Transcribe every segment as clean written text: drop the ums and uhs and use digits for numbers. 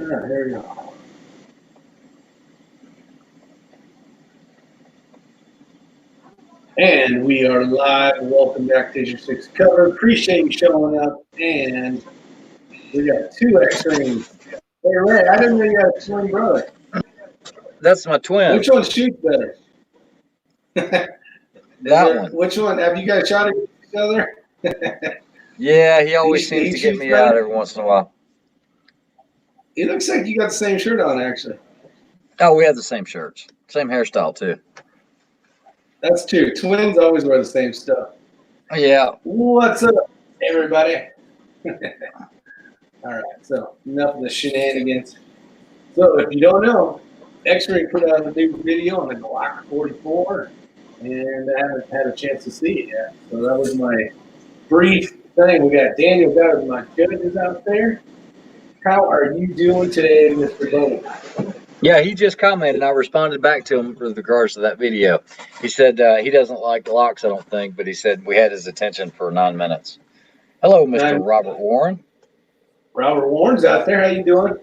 There you go. And we are live. Welcome back to Your Six Cover. Appreciate you showing up. And we got two X-Rings. Hey, Ray, I didn't know you had a twin brother. That's my twin. Which one shoots better? One. Which one? Have you guys shot at each other? Yeah, he always seems to get me out every once in a while. It looks like you got the same shirt on, actually. Oh, we have the same shirts. Same hairstyle, too. That's true. Twins always wear the same stuff. Yeah. What's up, everybody? All right, so enough of the shenanigans. So if you don't know, X-Ray put out a new video on the Glock 44, and I haven't had a chance to see it yet. So that was my brief thing. We got Daniel got my judges out there. How are you doing today, Mr. Bowman? Yeah, he just commented, and I responded back to him with regards to that video. He said he doesn't like Glocks, I don't think, but he said we had his attention for 9 minutes. Hello, Mr. Robert Warren. Robert Warren's out there. How you doing?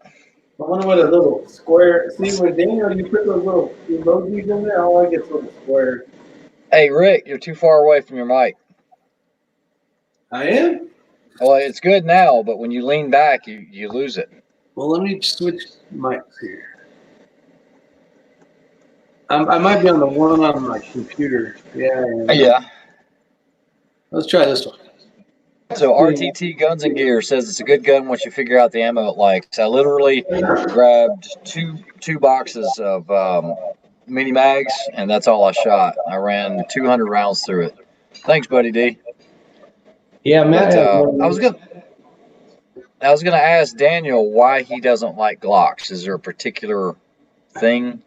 I wonder what a little square. See, when Daniel, you put those little emojis in there, all I get's little squares. Hey, Rick, you're too far away from your mic. I am? Well, it's good now, but when you lean back, you lose it. Well, let me switch mics here. I might be on the one on my computer. Yeah. Let's try this one. So RTT Guns and Gear says it's a good gun once you figure out the ammo it likes. I literally grabbed two boxes of mini mags, and that's all I shot. I ran 200 rounds through it. Thanks, buddy D. Yeah, Matt. I was gonna ask Daniel why he doesn't like Glocks. Is there a particular thing?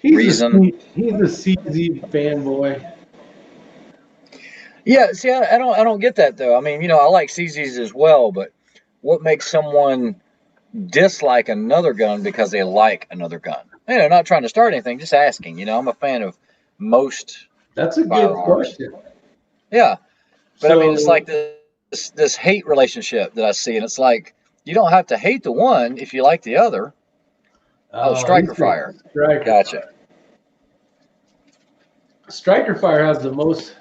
Reason? He's a CZ fanboy. Yeah, see, I don't get that though. I mean, I like CZs as well, but what makes someone dislike another gun because they like another gun? Not trying to start anything, just asking. I'm a fan of most. That's a good question. Yeah, but I mean, it's like this hate relationship that I see, and it's like you don't have to hate the one if you like the other. Striker Fire. Gotcha. Striker Fire has the most.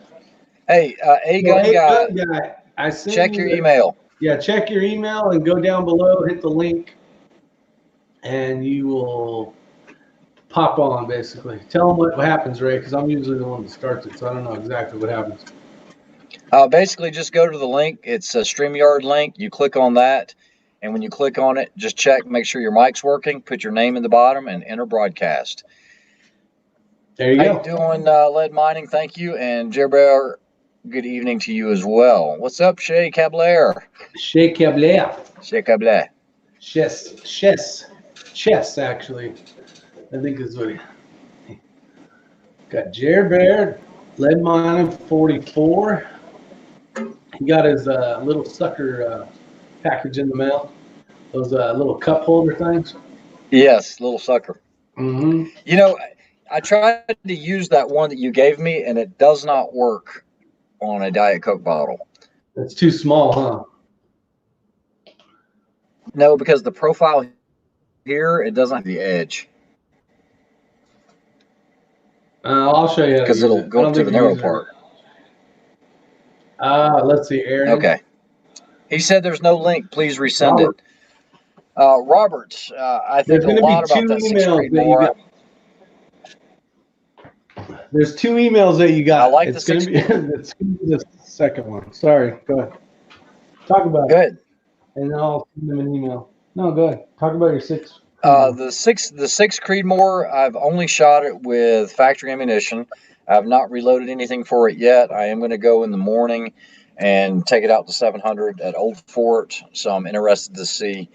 Hey, A-Gun guy, check your email. Yeah, check your email and go down below, hit the link, and you will pop on, basically. Tell them what happens, Ray, because I'm usually the one that starts it, so I don't know exactly what happens. Basically, just go to the link. It's a StreamYard link. You click on that, and when you click on it, just check, make sure your mic's working, put your name in the bottom, and enter broadcast. There you go. How you doing, Lead Mining? Thank you. And Jerbear, good evening to you as well. What's up, Shay Cablair? Shay Cablair. Shay Cablair. Chess, actually. I think is what he got. Jerbear, Lead Mining 44. He got his little sucker package in the mail. Those little cup holder things. Yes, little sucker. Mm-hmm. I tried to use that one that you gave me, and it does not work on a Diet Coke bottle. It's too small, huh? No, because the profile here, it doesn't have the edge. I'll show you. Because it'll go up to the narrow part. Let's see, Aaron. Okay. He said there's no link. Please resend it. Robert, I think a lot about that 6th grade more. There's 2 emails that you got. I like it's going to be the second one. Sorry. Go ahead. Talk about it. Good. And I'll send them an email. No, go ahead. Talk about your 6. The six Creedmoor, I've only shot it with factory ammunition. I've not reloaded anything for it yet. I am going to go in the morning and take it out to 700 at Old Fort. So I'm interested to see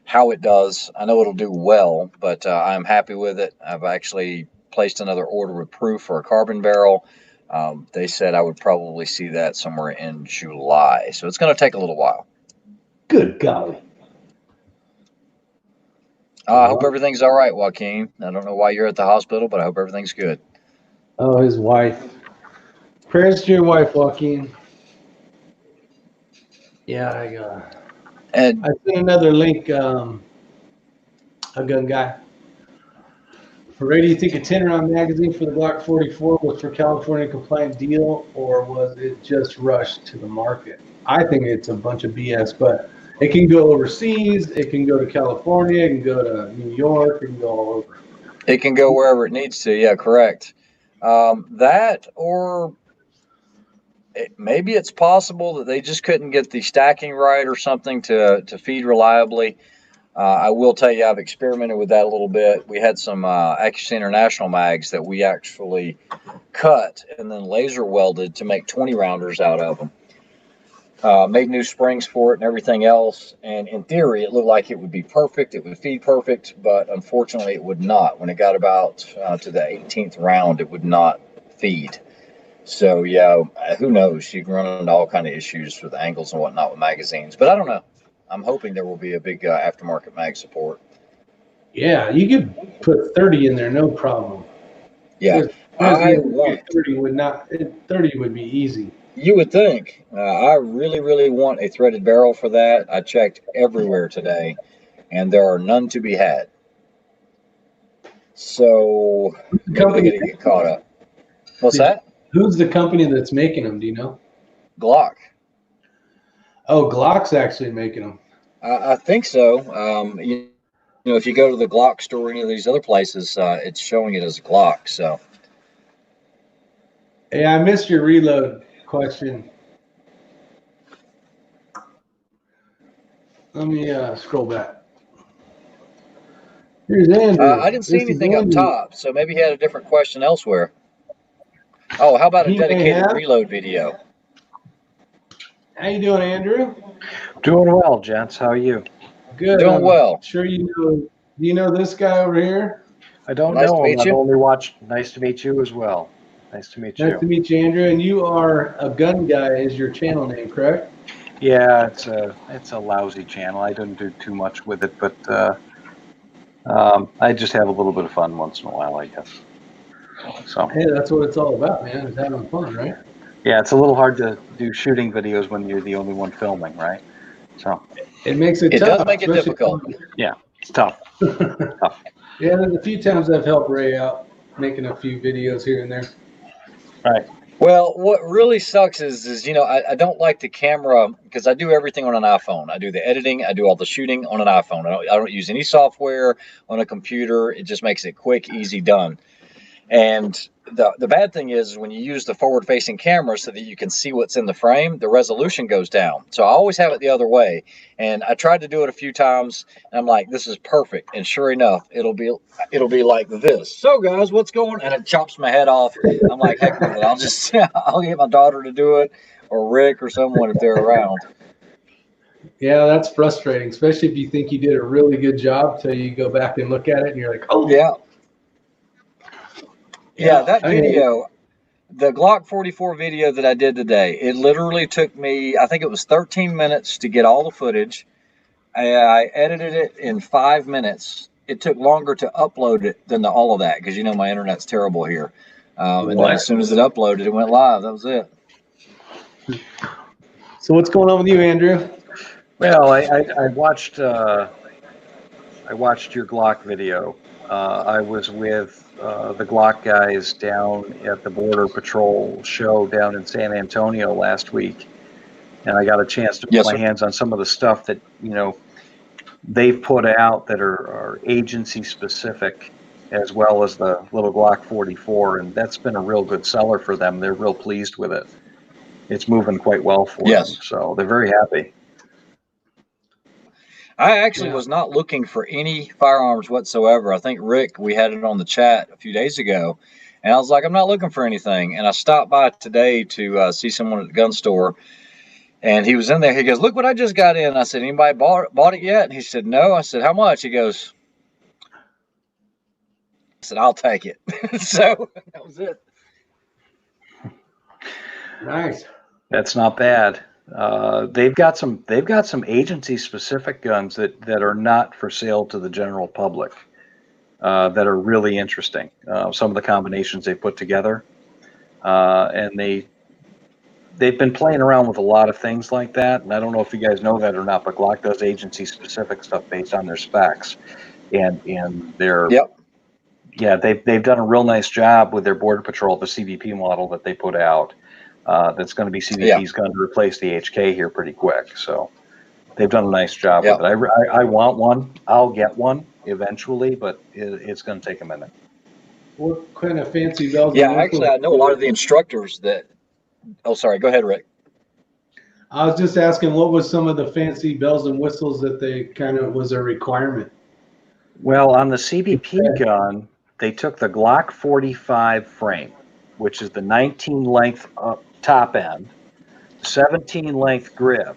how it does. I know it'll do well, but I'm happy with it. I've actually placed another order with Proof for a carbon barrel. They said I would probably see that somewhere in July. So it's going to take a little while. Good golly. I hope everything's all right, Joaquin. I don't know why you're at the hospital, but I hope everything's good. Oh, his wife. Prayers to your wife, Joaquin. Yeah, I sent another link. a gun guy. Ray, do you think a 10-round magazine for the Glock 44 was for California compliant deal, or was it just rushed to the market? I think it's a bunch of BS, but it can go overseas, it can go to California, it can go to New York, it can go all over. It can go wherever it needs to. Yeah, correct. That or maybe it's possible that they just couldn't get the stacking right or something to feed reliably. I will tell you, I've experimented with that a little bit. We had some Accuracy International mags that we actually cut and then laser welded to make 20 rounders out of them. Made new springs for it and everything else. And in theory, it looked like it would be perfect. It would feed perfect, but unfortunately, it would not. When it got about to the 18th round, it would not feed. So yeah, who knows? You can run into all kind of issues with angles and whatnot with magazines, but I don't know. I'm hoping there will be a big aftermarket mag support. Yeah, you could put 30 in there, no problem. Yeah, I want 30 would not. 30 would be easy. You would think. I really, really want a threaded barrel for that. I checked everywhere today, and there are none to be had. So maybe they got to get caught up. What's that? Who's the company that's making them? Do you know? Glock. Oh, Glock's actually making them. I think so. You know, if you go to the Glock store or any of these other places, it's showing it as a Glock. So. Hey, I missed your reload question. Let me scroll back. Here's Andrew. I didn't see anything up top, so maybe he had a different question elsewhere. Oh, how about a dedicated reload video? How you doing, Andrew? Doing well, gents. How are you? Good. Doing well. Sure you know. Do you know this guy over here? I don't know him. I've only watched. Nice to meet you as well. Nice to meet you. Nice to meet you, Andrew. And you are a gun guy is your channel name, correct? Yeah, it's a lousy channel. I don't do too much with it, but I just have a little bit of fun once in a while, I guess. So hey, that's what it's all about, man. Is having fun, right? Yeah, it's a little hard to do shooting videos when you're the only one filming, right? So it makes it tough. It does make it difficult. Yeah, it's tough. Tough. Yeah, there's a few times I've helped Ray out making a few videos here and there. Right. Well, what really sucks is you know, I don't like the camera because I do everything on an iPhone. I do the editing, I do all the shooting on an iPhone. I don't use any software on a computer. It just makes it quick, easy, done. And the bad thing is when you use the forward-facing camera so that you can see what's in the frame, the resolution goes down. So I always have it the other way. And I tried to do it a few times, and I'm like, this is perfect. And sure enough, it'll be like this. So guys, what's going on? And it chops my head off. I'm like, heck with it. I'll get my daughter to do it, or Rick, or someone if they're around. Yeah, that's frustrating, especially if you think you did a really good job till you go back and look at it and you're like, oh yeah. Yeah, that video, the Glock 44 video that I did today, it literally took me, I think it was 13 minutes to get all the footage. I edited it in 5 minutes. It took longer to upload it than all of that because, you know, my internet's terrible here. And then as soon as it uploaded, it went live. That was it. So what's going on with you, Andrew? Well, I watched your Glock video. I was with the Glock guys down at the Border Patrol show down in San Antonio last week, and I got a chance to put my hands on some of the stuff that, you know, they've put out that are agency specific, as well as the little Glock 44, and that's been a real good seller for them. They're real pleased with it. It's moving quite well for them, so they're very happy. I actually was not looking for any firearms whatsoever. I think Rick, we had it on the chat a few days ago, and I was like, I'm not looking for anything. And I stopped by today to see someone at the gun store, and he was in there. He goes, look what I just got in. I said, anybody bought it yet? And he said, no. I said, how much? He goes, I said, I'll take it. So that was it. Nice. That's not bad. They've got some agency specific guns that are not for sale to the general public, that are really interesting. Some of the combinations they put together, and they've been playing around with a lot of things like that. And I don't know if you guys know that or not, but Glock does agency specific stuff based on their specs. and they're Yep. yeah, they've done a real nice job with their Border Patrol, the CBP model that they put out. That's going to be CBP's going to replace the HK here pretty quick. So they've done a nice job with it. I want one. I'll get one eventually, but it's going to take a minute. What kind of fancy bells? Yeah, actually, I know a lot of the instructors that. Oh, sorry. Go ahead, Rick. I was just asking, what was some of the fancy bells and whistles that they kind of was a requirement? Well, on the CBP gun, they took the Glock 45 frame, which is the 19 length top end, 17 length grip,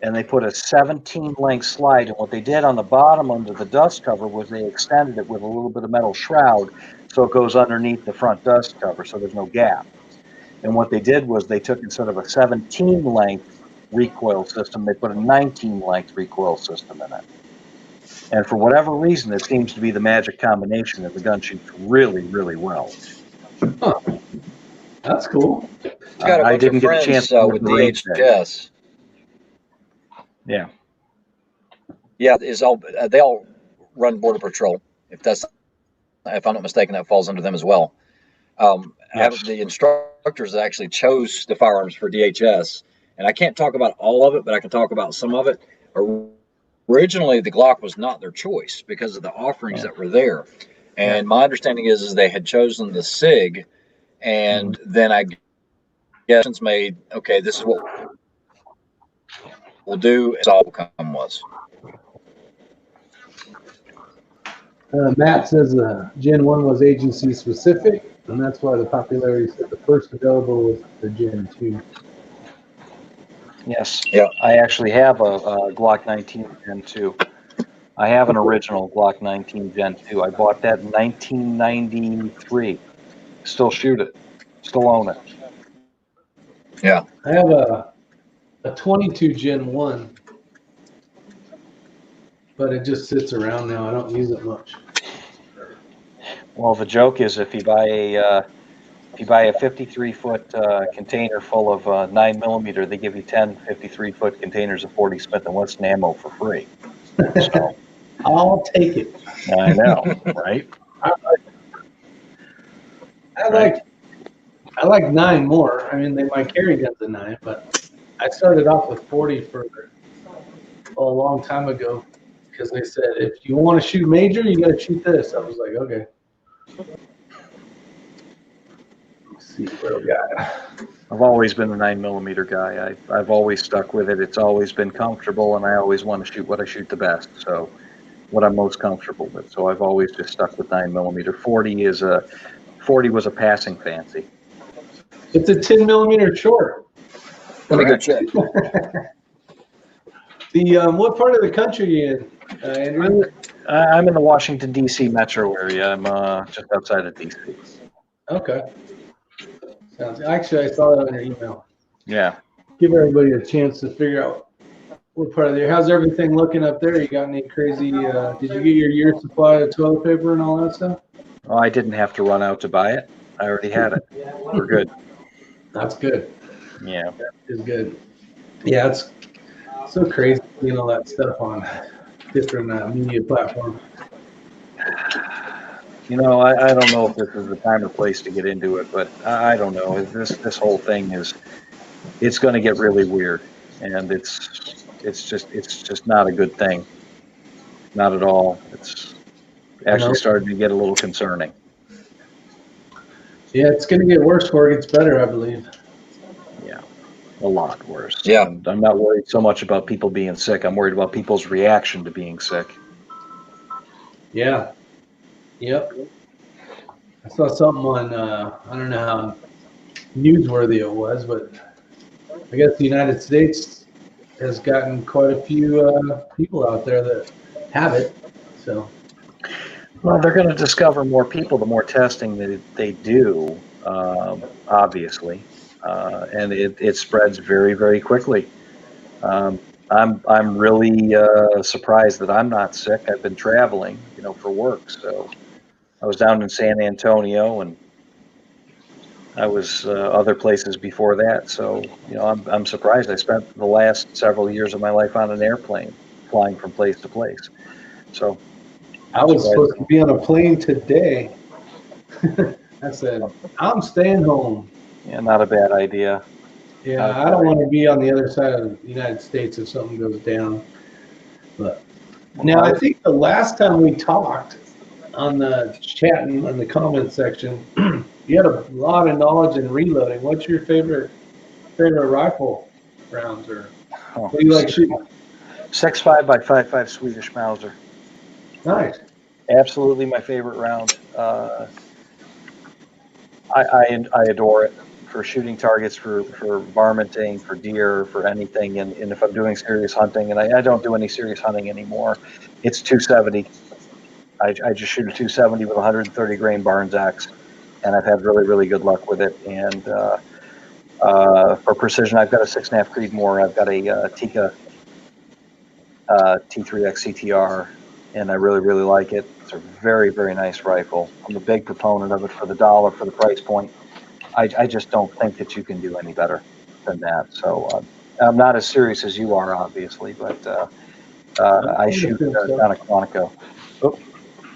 and they put a 17 length slide. And what they did on the bottom under the dust cover was they extended it with a little bit of metal shroud so it goes underneath the front dust cover so there's no gap. And what they did was they took instead of a 17 length recoil system, they put a 19 length recoil system in it. And for whatever reason, it seems to be the magic combination that the gun shoots really, really well. Huh. That's cool. I didn't get a chance with DHS. Yeah. Yeah, they all run Border Patrol. If I'm not mistaken, that falls under them as well. Yes. The instructors that actually chose the firearms for DHS, and I can't talk about all of it, but I can talk about some of it. Originally, the Glock was not their choice because of the offerings that were there. And my understanding is they had chosen the SIG, and then I guess made, okay, this is what we'll do. As all outcome was. Matt says Gen 1 was agency specific, and that's why the popularity said the first available was the Gen 2. Yes. Yeah. I actually have a Glock 19 Gen 2. I have an original Glock 19 Gen 2. I bought that in 1993. Still shoot it. Still own it. Yeah. I have a 22 Gen 1, but it just sits around now. I don't use it much. Well, the joke is if you buy a 53-foot container full of 9mm, they give you 10 53-foot containers of 40 Smith & Wesson ammo for free. So I'll take it. I know, right? I like 9 more. I mean, my carry gun's a 9, but I started off with 40 for a long time ago because they said if you want to shoot major, you got to shoot this. I was like, okay. Let's see what we got. I've always been a 9mm guy. I've always stuck with it. It's always been comfortable, and I always want to shoot what I shoot the best. So, what I'm most comfortable with. So I've always just stuck with 9mm. 40 was a passing fancy. It's a 10mm short. Let me go check. What part of the country are you in, Andrew? I'm in the Washington, D.C. metro area. I'm just outside of D.C. Okay. Actually, I saw that on your email. Yeah. Give everybody a chance to figure out what part of there. How's everything looking up there? You got any crazy? Did you get your year's supply of toilet paper and all that stuff? Oh, I didn't have to run out to buy it. I already had it. We're good. That's good. Yeah. It's good. Yeah, it's so crazy seeing all that stuff on different media platforms. You know, I don't know if this is the time or place to get into it, but I don't know. This whole thing it's going to get really weird, and it's just not a good thing. Not at all. It's actually starting to get a little concerning. Yeah, it's going to get worse before it gets better, I believe. Yeah, a lot worse. Yeah. And I'm not worried so much about people being sick. I'm worried about people's reaction to being sick. Yeah. Yep. I saw something on, I don't know how newsworthy it was, but I guess the United States has gotten quite a few people out there that have it. So. Well, they're going to discover more people the more testing that they do, obviously, and it spreads very, very quickly. I'm really surprised that I'm not sick. I've been traveling, for work. So I was down in San Antonio, and I was other places before that. So I'm surprised. I spent the last several years of my life on an airplane, flying from place to place. So I was supposed to be on a plane today. I said, I'm staying home. Yeah, not a bad idea. Yeah, I don't want to be on the other side of the United States if something goes down. But now I think the last time we talked on the chat and on the comment section, you had a lot of knowledge in reloading. What's your favorite rifle rounds, or what do you like shooting? 6.5 by 5.5 Swedish Mauser. Nice. Absolutely my favorite round. I adore it for shooting targets, for varminting, for deer, for anything. And if I'm doing serious hunting, and I don't do any serious hunting anymore, it's 270. I just shoot a 270 with 130 grain Barnes X, and I've had really, really good luck with it. And for precision, I've got a 6.5 Creedmoor. I've got a Tikka T3X CTR, and I really, really like it. It's a very, very nice rifle. I'm a big proponent of it for the dollar, for the price point. I just don't think that you can do any better than that. So I'm not as serious as you are, obviously, but I shoot down at Quantico. Oh,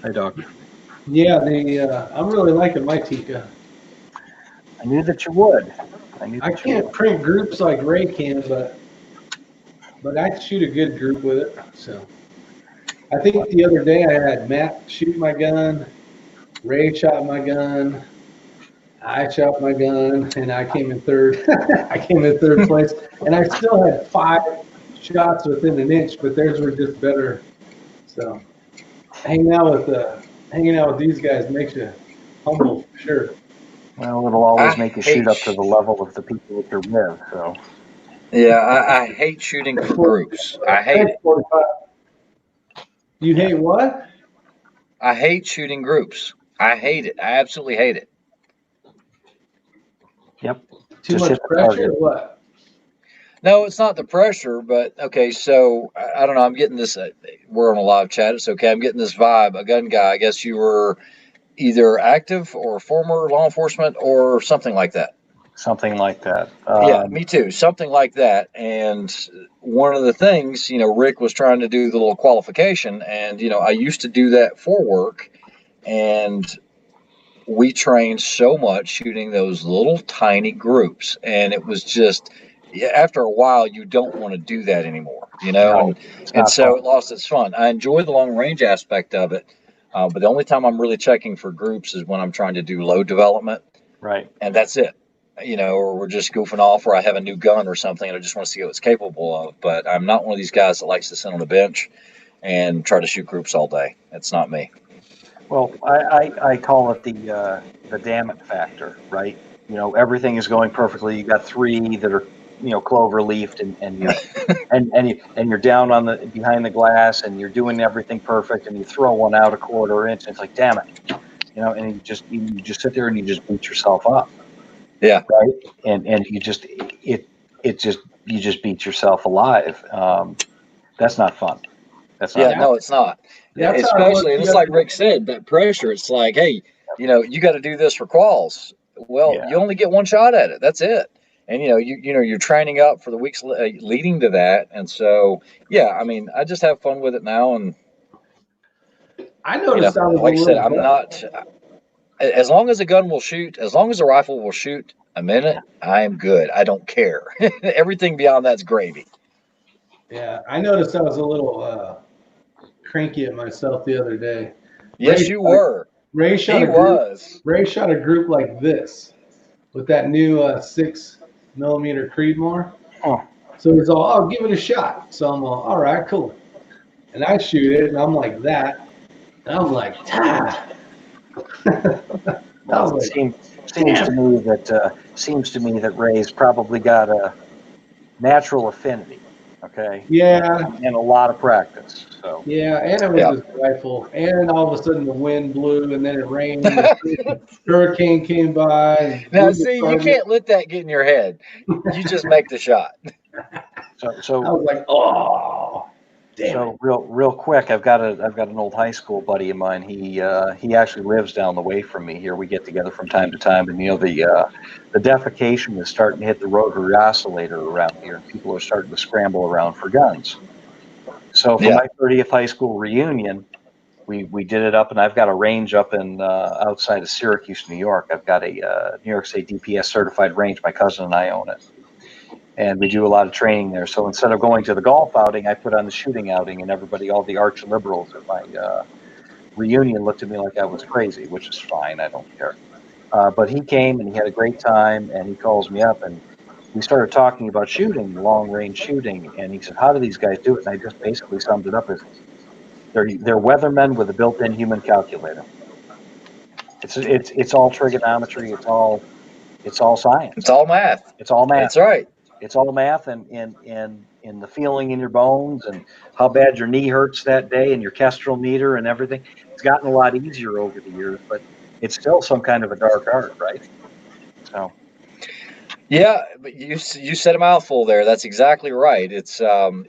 hey, dog. Yeah, I'm really liking my Tikka. I knew that you would. I can't print groups like Ray can, but I shoot a good group with it. So I think the other day I had Matt shoot my gun, Ray shot my gun, I shot my gun, and I came in third. I came in third place, and I still had 5 shots within an inch, but theirs were just better. So hanging out with these guys makes you humble for sure. Well, it'll always make you shoot up to the level of the people that you're with. So yeah, I hate shooting for groups. I hate it. You hate what? I hate shooting groups. I hate it. I absolutely hate it. Yep. Too much pressure or what? No, it's not the pressure, but okay, so I don't know. I'm getting this. We're on a live chat. It's okay. I'm getting this vibe. A gun guy. I guess you were either active or former law enforcement or something like that. Something like that. Yeah, me too. Something like that. And one of the things, Rick was trying to do the little qualification, and I used to do that for work, and we trained so much shooting those little tiny groups, and it was just, after a while you don't want to do that anymore, No, and so it lost its fun. I enjoy the long range aspect of it, but the only time I'm really checking for groups is when I'm trying to do load development, right? And that's it, or we're just goofing off, or I have a new gun or something and I just want to see what it's capable of. But I'm not one of these guys that likes to sit on the bench and try to shoot groups all day. That's not me. Well, I call it the damn it factor, right? Everything is going perfectly. You got 3 that are clover leafed, and you and you're down on the behind the glass, and you're doing everything perfect, and you throw one out a quarter inch, and it's like, damn it, and you just sit there and you just beat yourself up. Yeah. Right. And you just beat yourself alive. That's not fun. That's not no, it's not. That's especially, and it's like Rick said, that pressure. It's like, hey, you got to do this for quals. Well, you only get one shot at it. That's it. And you're training up for the weeks leading to that. And so, yeah, I mean, I just have fun with it now. And I noticed, like I said, I'm not. As long as a gun will shoot, as long as a rifle will shoot a minute, I am good. I don't care. Everything beyond that's gravy. Yeah, I noticed I was a little cranky at myself the other day. Yes, you were. Ray shot a group like this with that new 6mm Creedmoor. Oh. So he's all, "I'll give it a shot." So I'm all right, cool. And I shoot it, and I'm like that. And I'm like, seems to me that Ray's probably got a natural affinity. Okay. Yeah. And a lot of practice. So. Yeah, and it was his rifle, and all of a sudden the wind blew, and then it rained. And hurricane came by. Now, see, you can't let that get in your head. You just make the shot. So I was like, oh. Damn. So real quick, I've got an old high school buddy of mine. He actually lives down the way from me here. We get together from time to time, and the defecation is starting to hit the rotary oscillator around here. People are starting to scramble around for guns. So for my 30th high school reunion, we did it up, and I've got a range up in outside of Syracuse, New York. I've got a New York State DPS certified range. My cousin and I own it, and we do a lot of training there. So instead of going to the golf outing, I put on the shooting outing, and everybody, all the arch liberals at my reunion, looked at me like I was crazy, which is fine. I don't care. But he came and he had a great time, and he calls me up, and we started talking about shooting, long range shooting, and he said, "How do these guys do it?" And I just basically summed it up as they're weathermen with a built-in human calculator. It's all trigonometry. It's all science. It's all math. It's all math. That's right. It's all math and the feeling in your bones and how bad your knee hurts that day and your kestrel meter and everything. It's gotten a lot easier over the years, but it's still some kind of a dark art, right? So. Yeah, but you said a mouthful there. That's exactly right. It's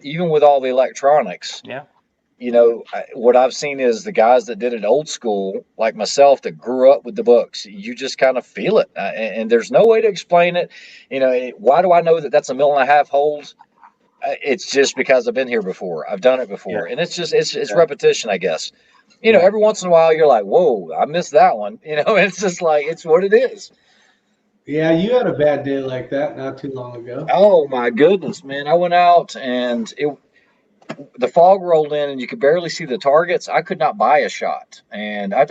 even with all the electronics. Yeah. You know, what I've seen is the guys that did it old school, like myself, that grew up with the books. You just kind of feel it, and there's no way to explain it. You know, why do I know that that's 1.5 million holes? It's just because I've been here before. I've done it before, Yeah. and it's just it's repetition, I guess. You know, every once in a while you're like, "Whoa, I missed that one." You know, it's just like it's what it is. Yeah, you had a bad day like that not too long ago. Oh my goodness, man! I went out and the fog rolled in and you could barely see the targets. I could not buy a shot. And I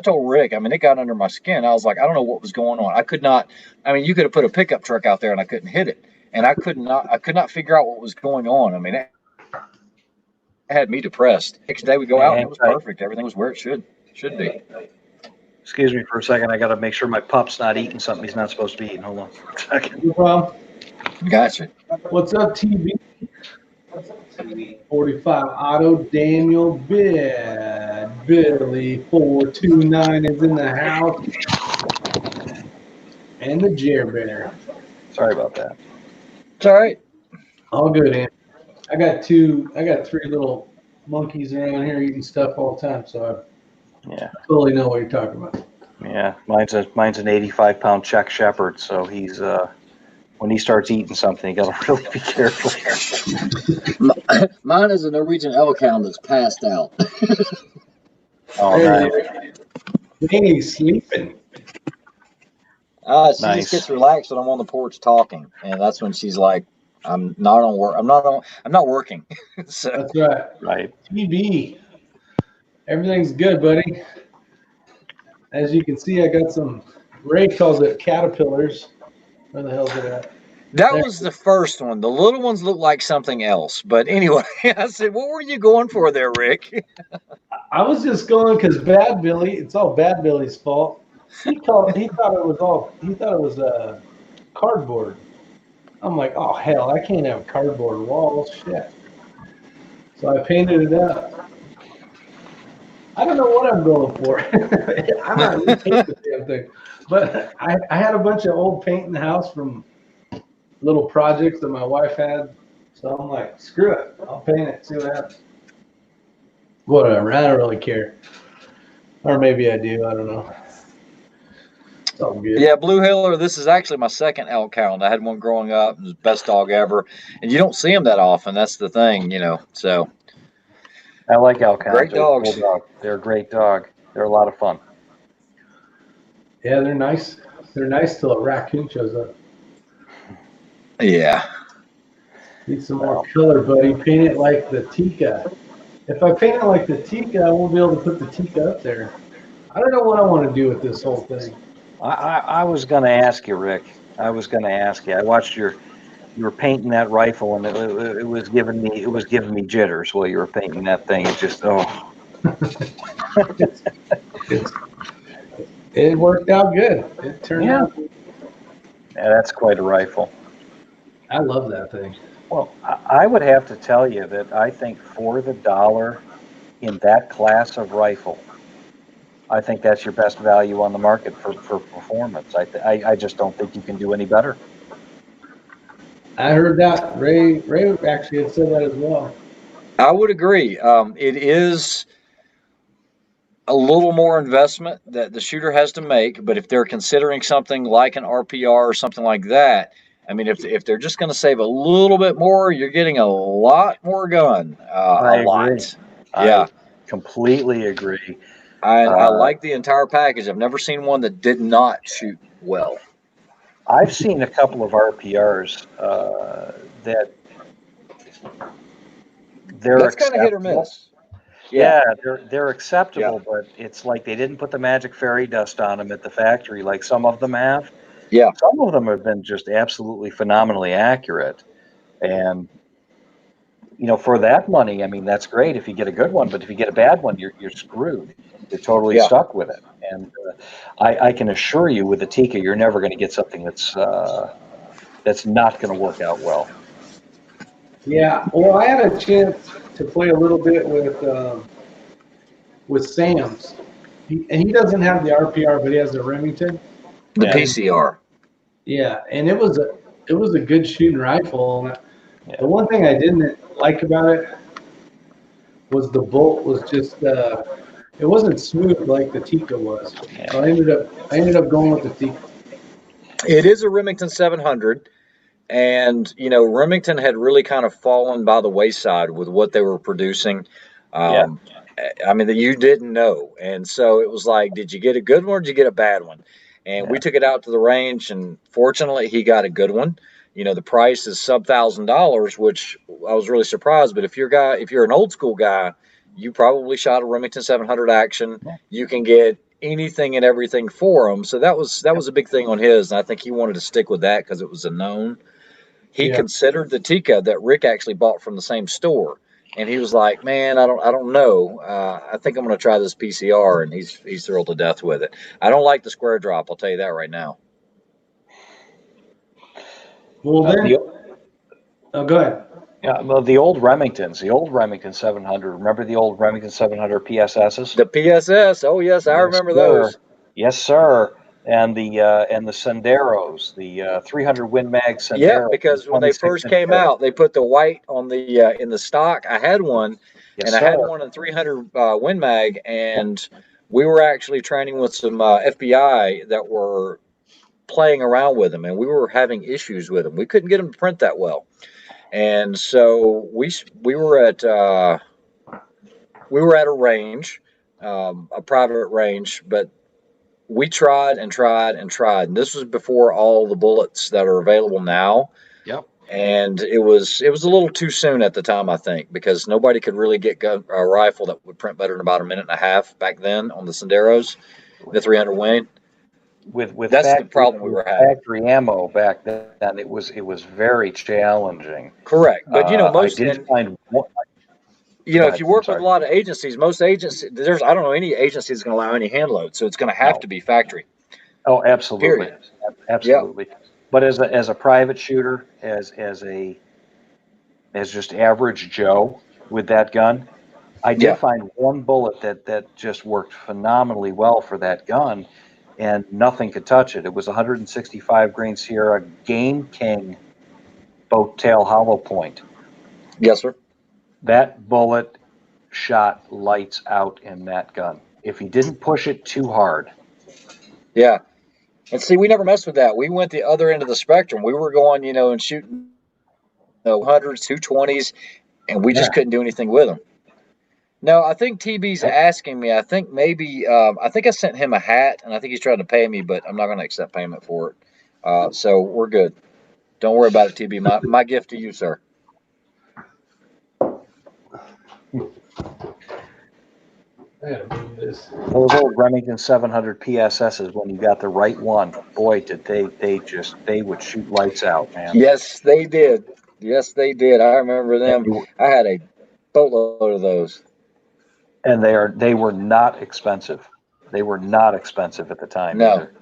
told Rick, I mean, it got under my skin. I was like, I don't know what was going on. I could not, I mean, you could have put a pickup truck out there and I couldn't hit it. And I could not figure out what was going on. I mean, it had me depressed. Next day we go out and it was perfect. Everything was where it should be. Excuse me for a second. I got to make sure my pup's not eating something he's not supposed to be eating. Hold on for a second. No problem. Gotcha. What's up, TV? 45 Otto Daniel Bid. Billy 429 is in the house. And the Jer Bear. Sorry about that. It's all right. All good, Andy. I got 3 little monkeys around here eating stuff all the time, so I totally know what you're talking about. Yeah, mine's an 85-pound Czech Shepherd, so he's when he starts eating something, you got to really be careful. Mine is a Norwegian elk hound that's passed out. Oh, nice. He's sleeping. She just gets relaxed when I'm on the porch talking, and that's when she's like, "I'm not on work. I'm not working." So. That's right. Right. TB. Everything's good, buddy. As you can see, I got some. Ray calls it caterpillars. Where the hell's it at? That was the first one. The little ones look like something else. But anyway, I said, "What were you going for there, Rick?" I was just going because Bad Billy. It's all Bad Billy's fault. He thought it was cardboard. I'm like, oh hell, I can't have cardboard walls. Shit. So I painted it up. I don't know what I'm going for. I'm not even painting the damn thing. But I had a bunch of old paint in the house from little projects that my wife had. So I'm like, screw it. I'll paint it, see what happens. Whatever. I don't really care. Or maybe I do. I don't know. It's all good. Yeah, Blue Hiller, this is actually my second elk hound. I had one growing up. It was the best dog ever. And you don't see them that often. That's the thing, you know. So I like elk hounds. Great dogs. They're a great dog. They're a lot of fun. Yeah, they're nice. They're nice till a raccoon shows up. Yeah. Need some more color, buddy. Paint it like the Tika. If I paint it like the Tika, I won't be able to put the Tika up there. I don't know what I want to do with this whole thing. I was going to ask you, Rick. I watched you were painting that rifle, and it was giving me jitters while you were painting that thing. It just It worked out good. It turned out. Yeah, that's quite a rifle. I love that thing. Well, I would have to tell you that I think for the dollar in that class of rifle, I think that's your best value on the market for performance. I just don't think you can do any better. I heard that. Ray actually had said that as well. I would agree. It is a little more investment that the shooter has to make, but if they're considering something like an RPR or something like that, I mean, if they're just going to save a little bit more, you're getting a lot more gun. I agree. Yeah. I completely agree. I like the entire package. I've never seen one that did not shoot well. I've seen a couple of RPRs that they're That's kind of hit or acceptable. miss. Yeah, they're acceptable, but it's like they didn't put the magic fairy dust on them at the factory like some of them have. Yeah. Some of them have been just absolutely phenomenally accurate. And, you know, for that money, I mean, that's great if you get a good one, but if you get a bad one, you're screwed. You're totally stuck with it. And I can assure you with the Tikka, you're never going to get something that's not going to work out well. Yeah, well, I had a chance to play a little bit with Sam's, and he doesn't have the RPR, but he has the Remington. The PCR. Yeah, and it was a good shooting rifle. And the one thing I didn't like about it was the bolt was just it wasn't smooth like the Tikka was. So I ended up going with the Tikka. It is a Remington 700. And, you know, Remington had really kind of fallen by the wayside with what they were producing. I mean, you didn't know. And so it was like, did you get a good one or did you get a bad one? And we took it out to the range, and fortunately, he got a good one. You know, the price is sub $1,000, which I was really surprised. But if you're an old school guy, you probably shot a Remington 700 action. You can get anything and everything for them. So that was a big thing on his, and I think he wanted to stick with that because it was a known. He considered the Tikka that Rick actually bought from the same store, and he was like, "Man, I don't know. I think I'm going to try this PCR," and he's thrilled to death with it. I don't like the square drop. I'll tell you that right now. Well, then, go ahead. Yeah, well, the old Remington 700. Remember the old Remington 700 PSSs? The PSS. Oh yes, I remember those. Yes, sir. And the Senderos, the 300 Win Mag Sendero. Yeah, because when they first came out, they put the white on the in the stock. I had one, I had one in 300 Win Mag, and we were actually training with some FBI that were playing around with them, and we were having issues with them. We couldn't get them to print that well, and so we were at a range, a private range, but we tried and tried and tried, and this was before all the bullets that are available now. Yep. And it was a little too soon at the time, I think, because nobody could really get a rifle that would print better in about a minute and a half back then on the Senderos, the 300 Win. With that's factory, the problem we were having. Factory ammo back then, it was very challenging. Correct, but you know, most I did find one. You know, if you work with a lot of agencies, most agencies, I don't know any agency is going to allow any hand load, so it's going to have to be factory. Oh, absolutely. Period. Absolutely. Yep. But as a private shooter, as just average Joe with that gun, I did find one bullet that just worked phenomenally well for that gun, and nothing could touch it. It was 165 grain Sierra Game King boat tail hollow point. Yes, sir. That bullet shot lights out in that gun. If he didn't push it too hard. Yeah. And see, we never messed with that. We went the other end of the spectrum. We were going, you know, and shooting 100s, 220s, and we just couldn't do anything with them. No, I think TB's asking me. I think maybe, I think I sent him a hat, and I think he's trying to pay me, but I'm not going to accept payment for it. So we're good. Don't worry about it, TB. My gift to you, sir. Those old Remington 700 PSSs, when you got the right one, boy, did they would shoot lights out, man. Yes, they did. Yes, they did. I remember them. I had a boatload of those. And they were not expensive. They were not expensive at the time either.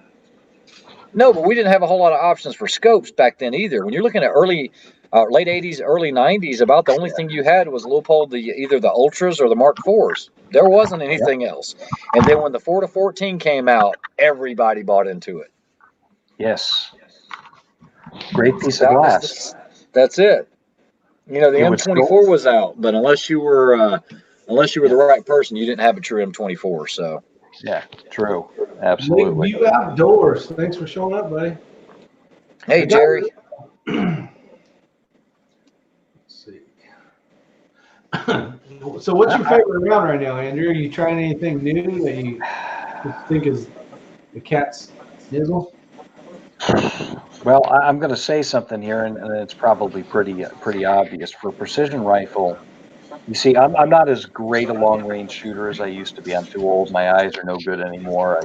No, but we didn't have a whole lot of options for scopes back then either. When you're looking at late 80s, early 90s, about the only thing you had was Leupold, either the Ultras or the Mark IVs. There wasn't anything else. And then when the 4-14 came out, everybody bought into it. Yes. Great piece of glass. That's it. You know, the M24 was out, but unless you were the right person, you didn't have a true M24. So. Yeah, true. Absolutely. You outdoors. Thanks for showing up, buddy. Hey, Jerry. Let's see. So what's your favorite round right now, Andrew? Are you trying anything new that you think is the cat's nizzle? Well, I'm going to say something here, and it's probably pretty obvious. For precision rifle, you see, I'm not as great a long range shooter as I used to be. I'm too old. My eyes are no good anymore.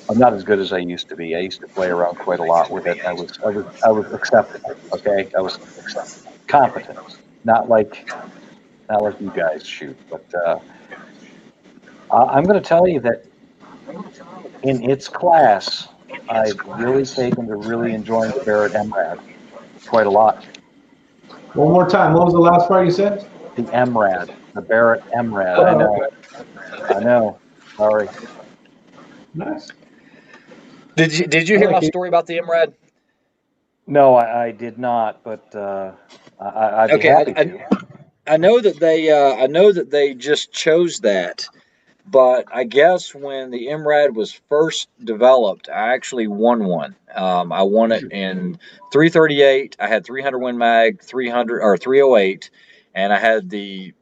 I'm not as good as I used to be. I used to play around quite a lot with it. I was acceptable. Okay, I was competent. Not like you guys shoot, but I'm going to tell you that in its class, I've really taken to really enjoying the Barrett MRAD quite a lot. One more time. What was the last part you said? The MRAD, the Barrett MRAD. Oh, I know. okay. I know. Sorry. Nice. Did you I hear like my it. story about the MRAD? No, I did not, but I'd be Okay, happy to. I know that they just chose that, but I guess when the MRAD was first developed, I actually won one. I won it in 338. I had 300 Win Mag, 300 or 308, and I had the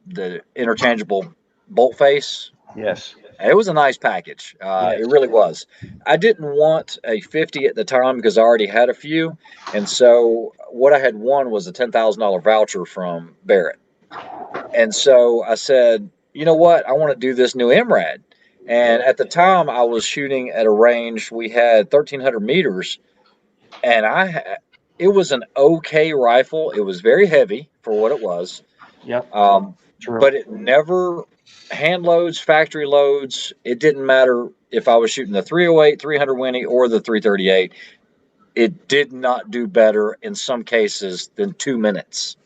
interchangeable bolt face. Yes. It was a nice package. Yes. It really was. I didn't want a 50 at the time because I already had a few, and so what I had won was a $10,000 voucher from Barrett. And so I said, you know what? I want to do this new MRAD. And at the time, I was shooting at a range. We had 1,300 meters, and it was an okay rifle. It was very heavy for what it was, Yep. True. but it never hand loads, factory loads. It didn't matter if I was shooting the 308, 300 Winnie, or the 338. It did not do better in some cases than 2 minutes.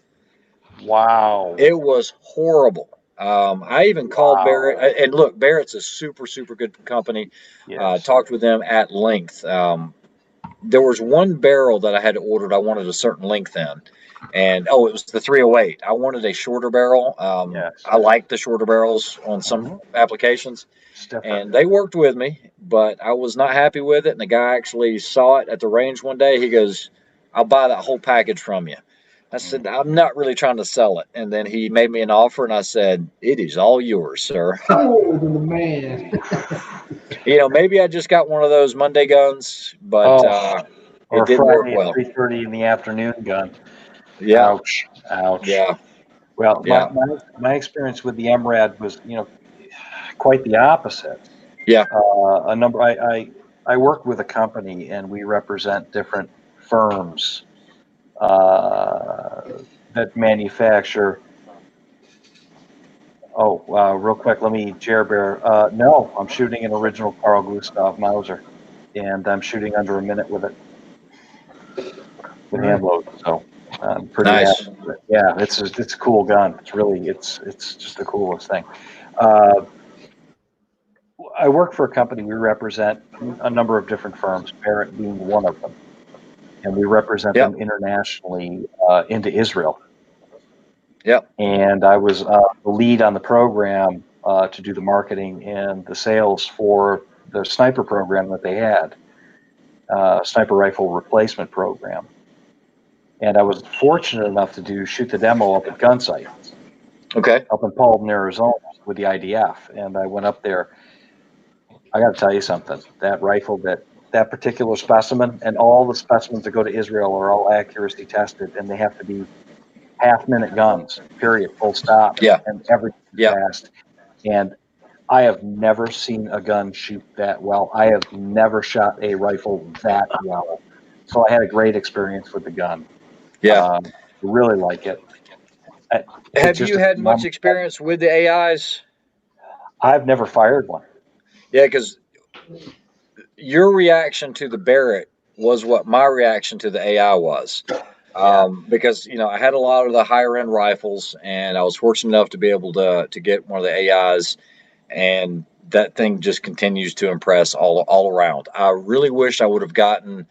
Wow. It was horrible. I even called Barrett, and look, Barrett's a super, super good company. Yes. Talked with them at length. There was one barrel that I had ordered. I wanted a certain length in, and it was the 308. I wanted a shorter barrel. Yes. I like the shorter barrels on some applications, Stiffer. and they worked with me, but I was not happy with it. And the guy actually saw it at the range one day. He goes, "I'll buy that whole package from you." I said, "I'm not really trying to sell it." And then he made me an offer, and I said, "It is all yours, sir." Oh, the man. Maybe I just got one of those Monday guns, but or it didn't work Friday well. at 3:30 in the afternoon gun. Yeah. Ouch. Ouch. Yeah. Well, Yeah. my experience with the MRAD was, quite the opposite. Yeah. I work with a company, and we represent different firms that manufacture. Real quick, let me Bear. No, I'm shooting an original Carl Gustav Mauser, and I'm shooting under a minute with it with hand load. So I'm pretty Nice. happy with it. Yeah, it's a cool gun. It's just the coolest thing. I work for a company. We represent a number of different firms, Barrett being one of them, and we represent them internationally into Israel. Yep. And I was the lead on the program to do the marketing and the sales for the sniper program that they had, sniper rifle replacement program. And I was fortunate enough to shoot the demo up at Gunsight. Okay. Up in Paulden, Arizona with the IDF. And I went up there. I got to tell you something. That rifle, that particular specimen, and all the specimens that go to Israel are all accuracy tested, and they have to be half-minute guns, period, full stop. Yeah. And everything fast. And I have never seen a gun shoot that well. I have never shot a rifle that well. So I had a great experience with the gun. Yeah. Really like it. Have you had much experience with the AIs? I've never fired one. Yeah, because your reaction to the Barrett was what my reaction to the AI was. Because I had a lot of the higher end rifles, and I was fortunate enough to be able to get one of the AIs, and that thing just continues to impress all around. I really wish I would have gotten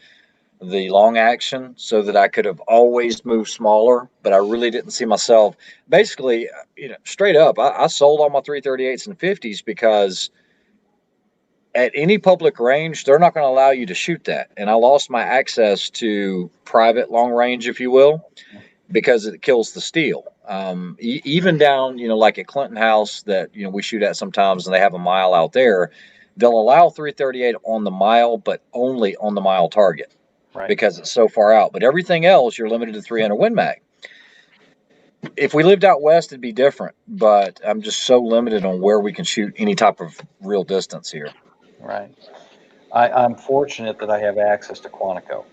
the long action so that I could have always moved smaller, but I really didn't see myself. Basically, straight up, I sold all my 338s and 50s because at any public range, they're not going to allow you to shoot that. And I lost my access to private long range, if you will. because it kills the steel. Even down, like at Clinton House that, we shoot at sometimes and they have a mile out there, they'll allow 338 on the mile, but only on the mile target because it's so far out. But everything else, you're limited to 300 Win Mag. If we lived out west, it'd be different, but I'm just so limited on where we can shoot any type of real distance here. Right. I'm fortunate that I have access to Quantico.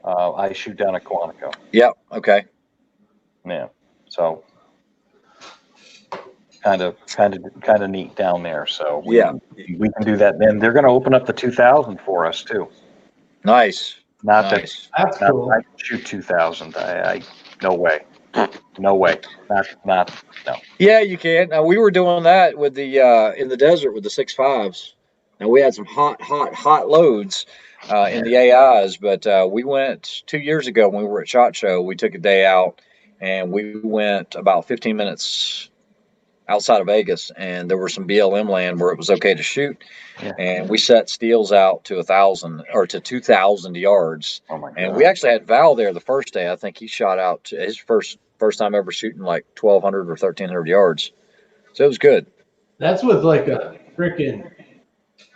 I shoot down at Quantico. Yep. Okay. Yeah. So kind of neat down there. So we can do that. And they're going to open up the 2000 for us too. Nice. That's cool. I can shoot 2000. I no way. No way. Not no. Yeah, you can. Now we were doing that with the in the desert with the 6.5s. Now we had some hot loads in the AIs, but we went 2 years ago when we were at SHOT Show. We took a day out and we went about 15 minutes outside of Vegas, and there were some BLM land where it was okay to shoot. Yeah. And we set steels out to 1,000 or to 2,000 yards. Oh my God. And we actually had Val there the first day. I think he shot out to his first time ever shooting like 1,200 or 1,300 yards. So it was good. That's with like a freaking.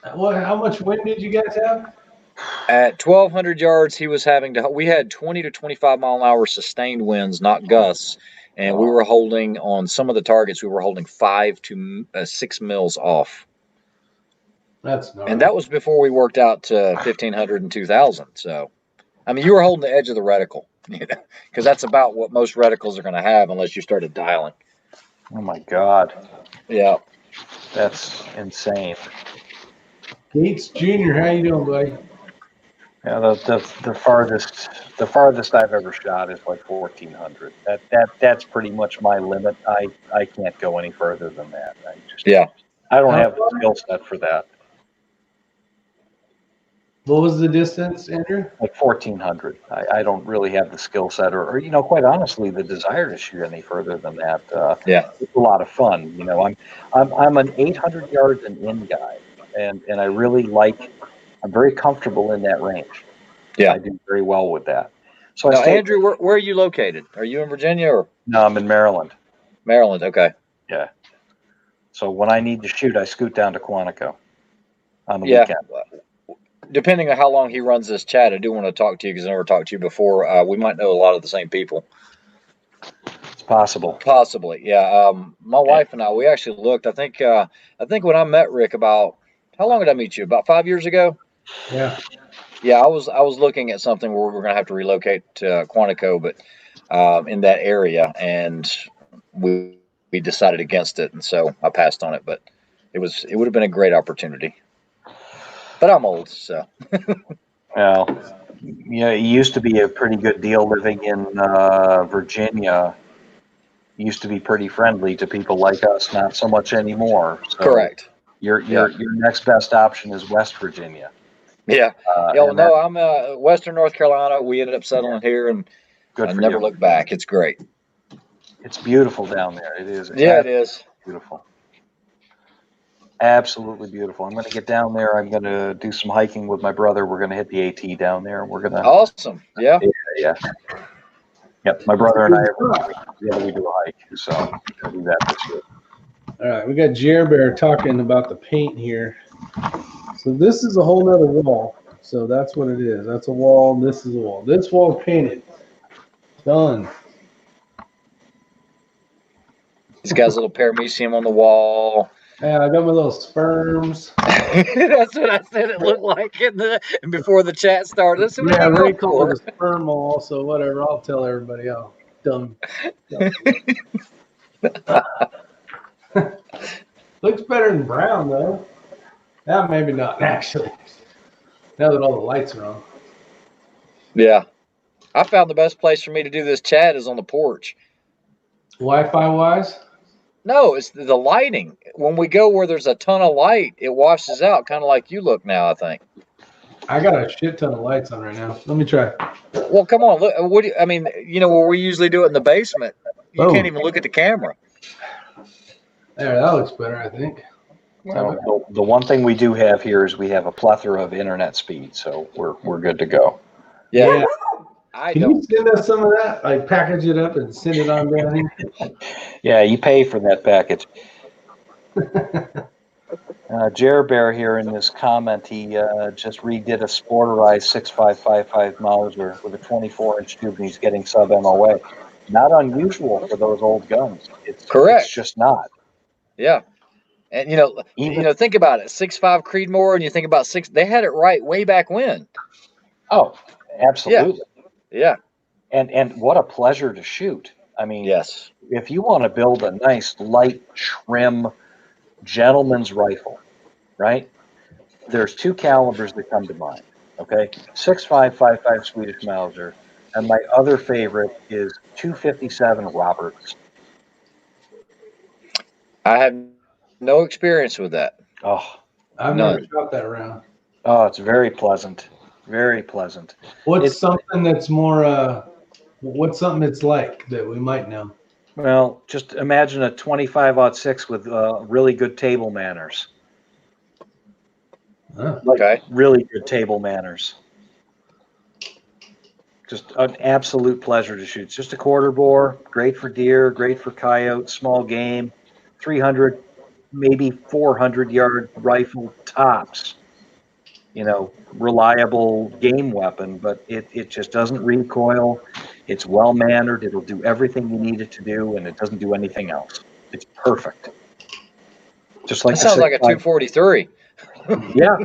How much wind did you guys have? At 1,200 yards, we had 20 to 25 mile an hour sustained winds, not gusts. And we were holding on some of the targets, we were holding 5 to 6 mils off. That's gnarly. And that was before we worked out to 1,500 and 2,000. So, I mean, you were holding the edge of the reticle, because that's about what most reticles are going to have unless you started dialing. Oh my God. Yeah. That's insane. Gates Jr., how you doing, buddy? Yeah, the farthest I've ever shot is like 1,400. That's pretty much my limit. I can't go any further than that. I don't have the skill set for that. What was the distance, Andrew? Like 1,400. I don't really have the skill set or quite honestly, the desire to shoot any further than that. It's a lot of fun. I'm an 800 yards and in guy, and I really I'm very comfortable in that range. Yeah. I do very well with that. So now, Andrew, where are you located? Are you in Virginia or? No, I'm in Maryland. Maryland, okay. Yeah. So when I need to shoot, I scoot down to Quantico on the weekend. Depending on how long he runs this chat, I do want to talk to you because I never talked to you before. We might know a lot of the same people. It's possible. Possibly, yeah. My wife and I, we actually looked. I think when I met Rick about, how long did I meet you? About 5 years ago? Yeah. Yeah, I was looking at something where we were going to have to relocate to Quantico, but in that area, and we decided against it, and so I passed on it. But it would have been a great opportunity. But I'm old, so. Well, it used to be a pretty good deal living in Virginia. Used to be pretty friendly to people like us, not so much anymore. So correct. Your next best option is West Virginia. Yeah. I'm Western North Carolina. We ended up settling here, and I never looked back. It's great. It's beautiful down there. It is. Yeah, it is. Beautiful. Absolutely beautiful. I'm going to get down there. I'm going to do some hiking with my brother. We're going to hit the AT down there. We're going to. Awesome. Yeah. Yeah. Yep. My brother and I, we do a hike. So we'll do that this year. All right. We got Jer Bear talking about the paint here. So this is a whole nother wall. So that's what it is. That's a wall. This is a wall. This wall painted. Done. He's got his little paramecium on the wall. Yeah, I got my little sperms. That's what I said. It looked like before the chat started. That's yeah, Ray called it a sperm wall. So whatever. I'll tell everybody how dumb. Looks better than brown though. Yeah, maybe not actually. Now that all the lights are on. Yeah, I found the best place for me to do this chat is on the porch. Wi-Fi wise? No, it's the lighting. When we go where there's a ton of light, it washes out, kind of like you look now, I think. I got a shit ton of lights on right now. Let me try. Well, come on. Look, where we usually do it in the basement, you can't even look at the camera. There, that looks better, I think. Well, the one thing we do have here is we have a plethora of internet speed, so we're good to go. Yeah. I Can don't. you send us some of that? Like package it up and send it on down here? Yeah, you pay for that package. Jer Bear here in this comment, he just redid a Sporterized 6555 Mauser with a 24-inch tube, and he's getting sub MOA. Not unusual for those old guns. It's Correct. just not. Yeah. And Even think about it. 6.5 Creedmoor, and you think about six. They had it right way back when. oh, absolutely. Yeah. And what a pleasure to shoot. I mean, Yes. if you want to build a nice light trim gentleman's rifle, right? There's two calibers that come to mind. Okay, 6.555 Swedish Mauser, and my other favorite is 257 Roberts. I have no experience with that. Oh, I've None. never shot that round. oh, it's very pleasant. Very pleasant. What's something that's more, what's something that's like that we might know? Well, just imagine a 25-06 with really good table manners. Huh. Okay. Really good table manners. Just an absolute pleasure to shoot. It's just a quarter bore, great for deer, great for coyote, small game, 300, maybe 400-yard rifle tops. Reliable game weapon, but it just doesn't recoil. It's well mannered. It'll do everything you need it to do, and it doesn't do anything else. It's perfect. Just like That sounds like a 6.5. 243. Yeah,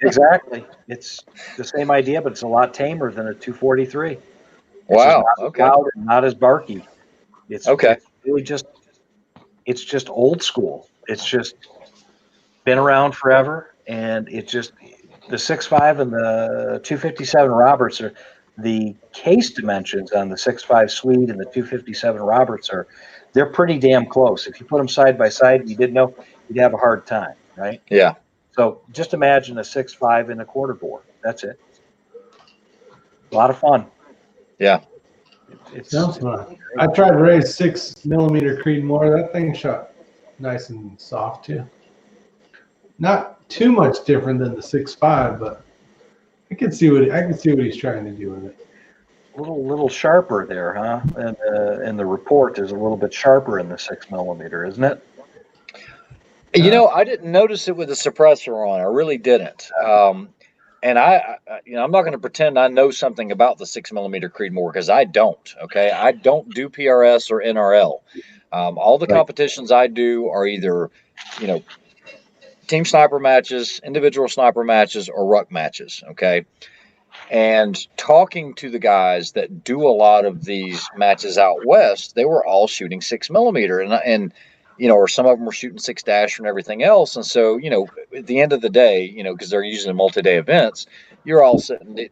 exactly. It's the same idea, but it's a lot tamer than a 243. It's Wow. just not Okay. as loud and not as barky. It's Okay. It's really it's just old school. It's just been around forever, and it just the 6.5 and the 257 Roberts are the case dimensions on the 6.5 Swede and the 257 Roberts they're pretty damn close. If you put them side by side, you didn't know, you'd have a hard time, right? Yeah. So just imagine a 6.5 and a quarter bore. That's it. A lot of fun. Yeah. Sounds fun. I tried to raise 6mm Creedmoor. That thing shot nice and soft too. Not too much different than the 6.5, but I can see what he's trying to do with it. A little sharper there, huh? And the report is a little bit sharper in the 6mm, isn't it? I didn't notice it with the suppressor on. I really didn't. And I'm not going to pretend I know something about the 6mm Creedmoor because I don't. Okay, I don't do PRS or NRL. All the Right. competitions I do are either, team sniper matches, individual sniper matches, or ruck matches. Okay. And talking to the guys that do a lot of these matches out west, they were all shooting 6mm, and or some of them were shooting 6- and everything else. And so, at the end of the day, because they're using multi-day events, you're all sitting,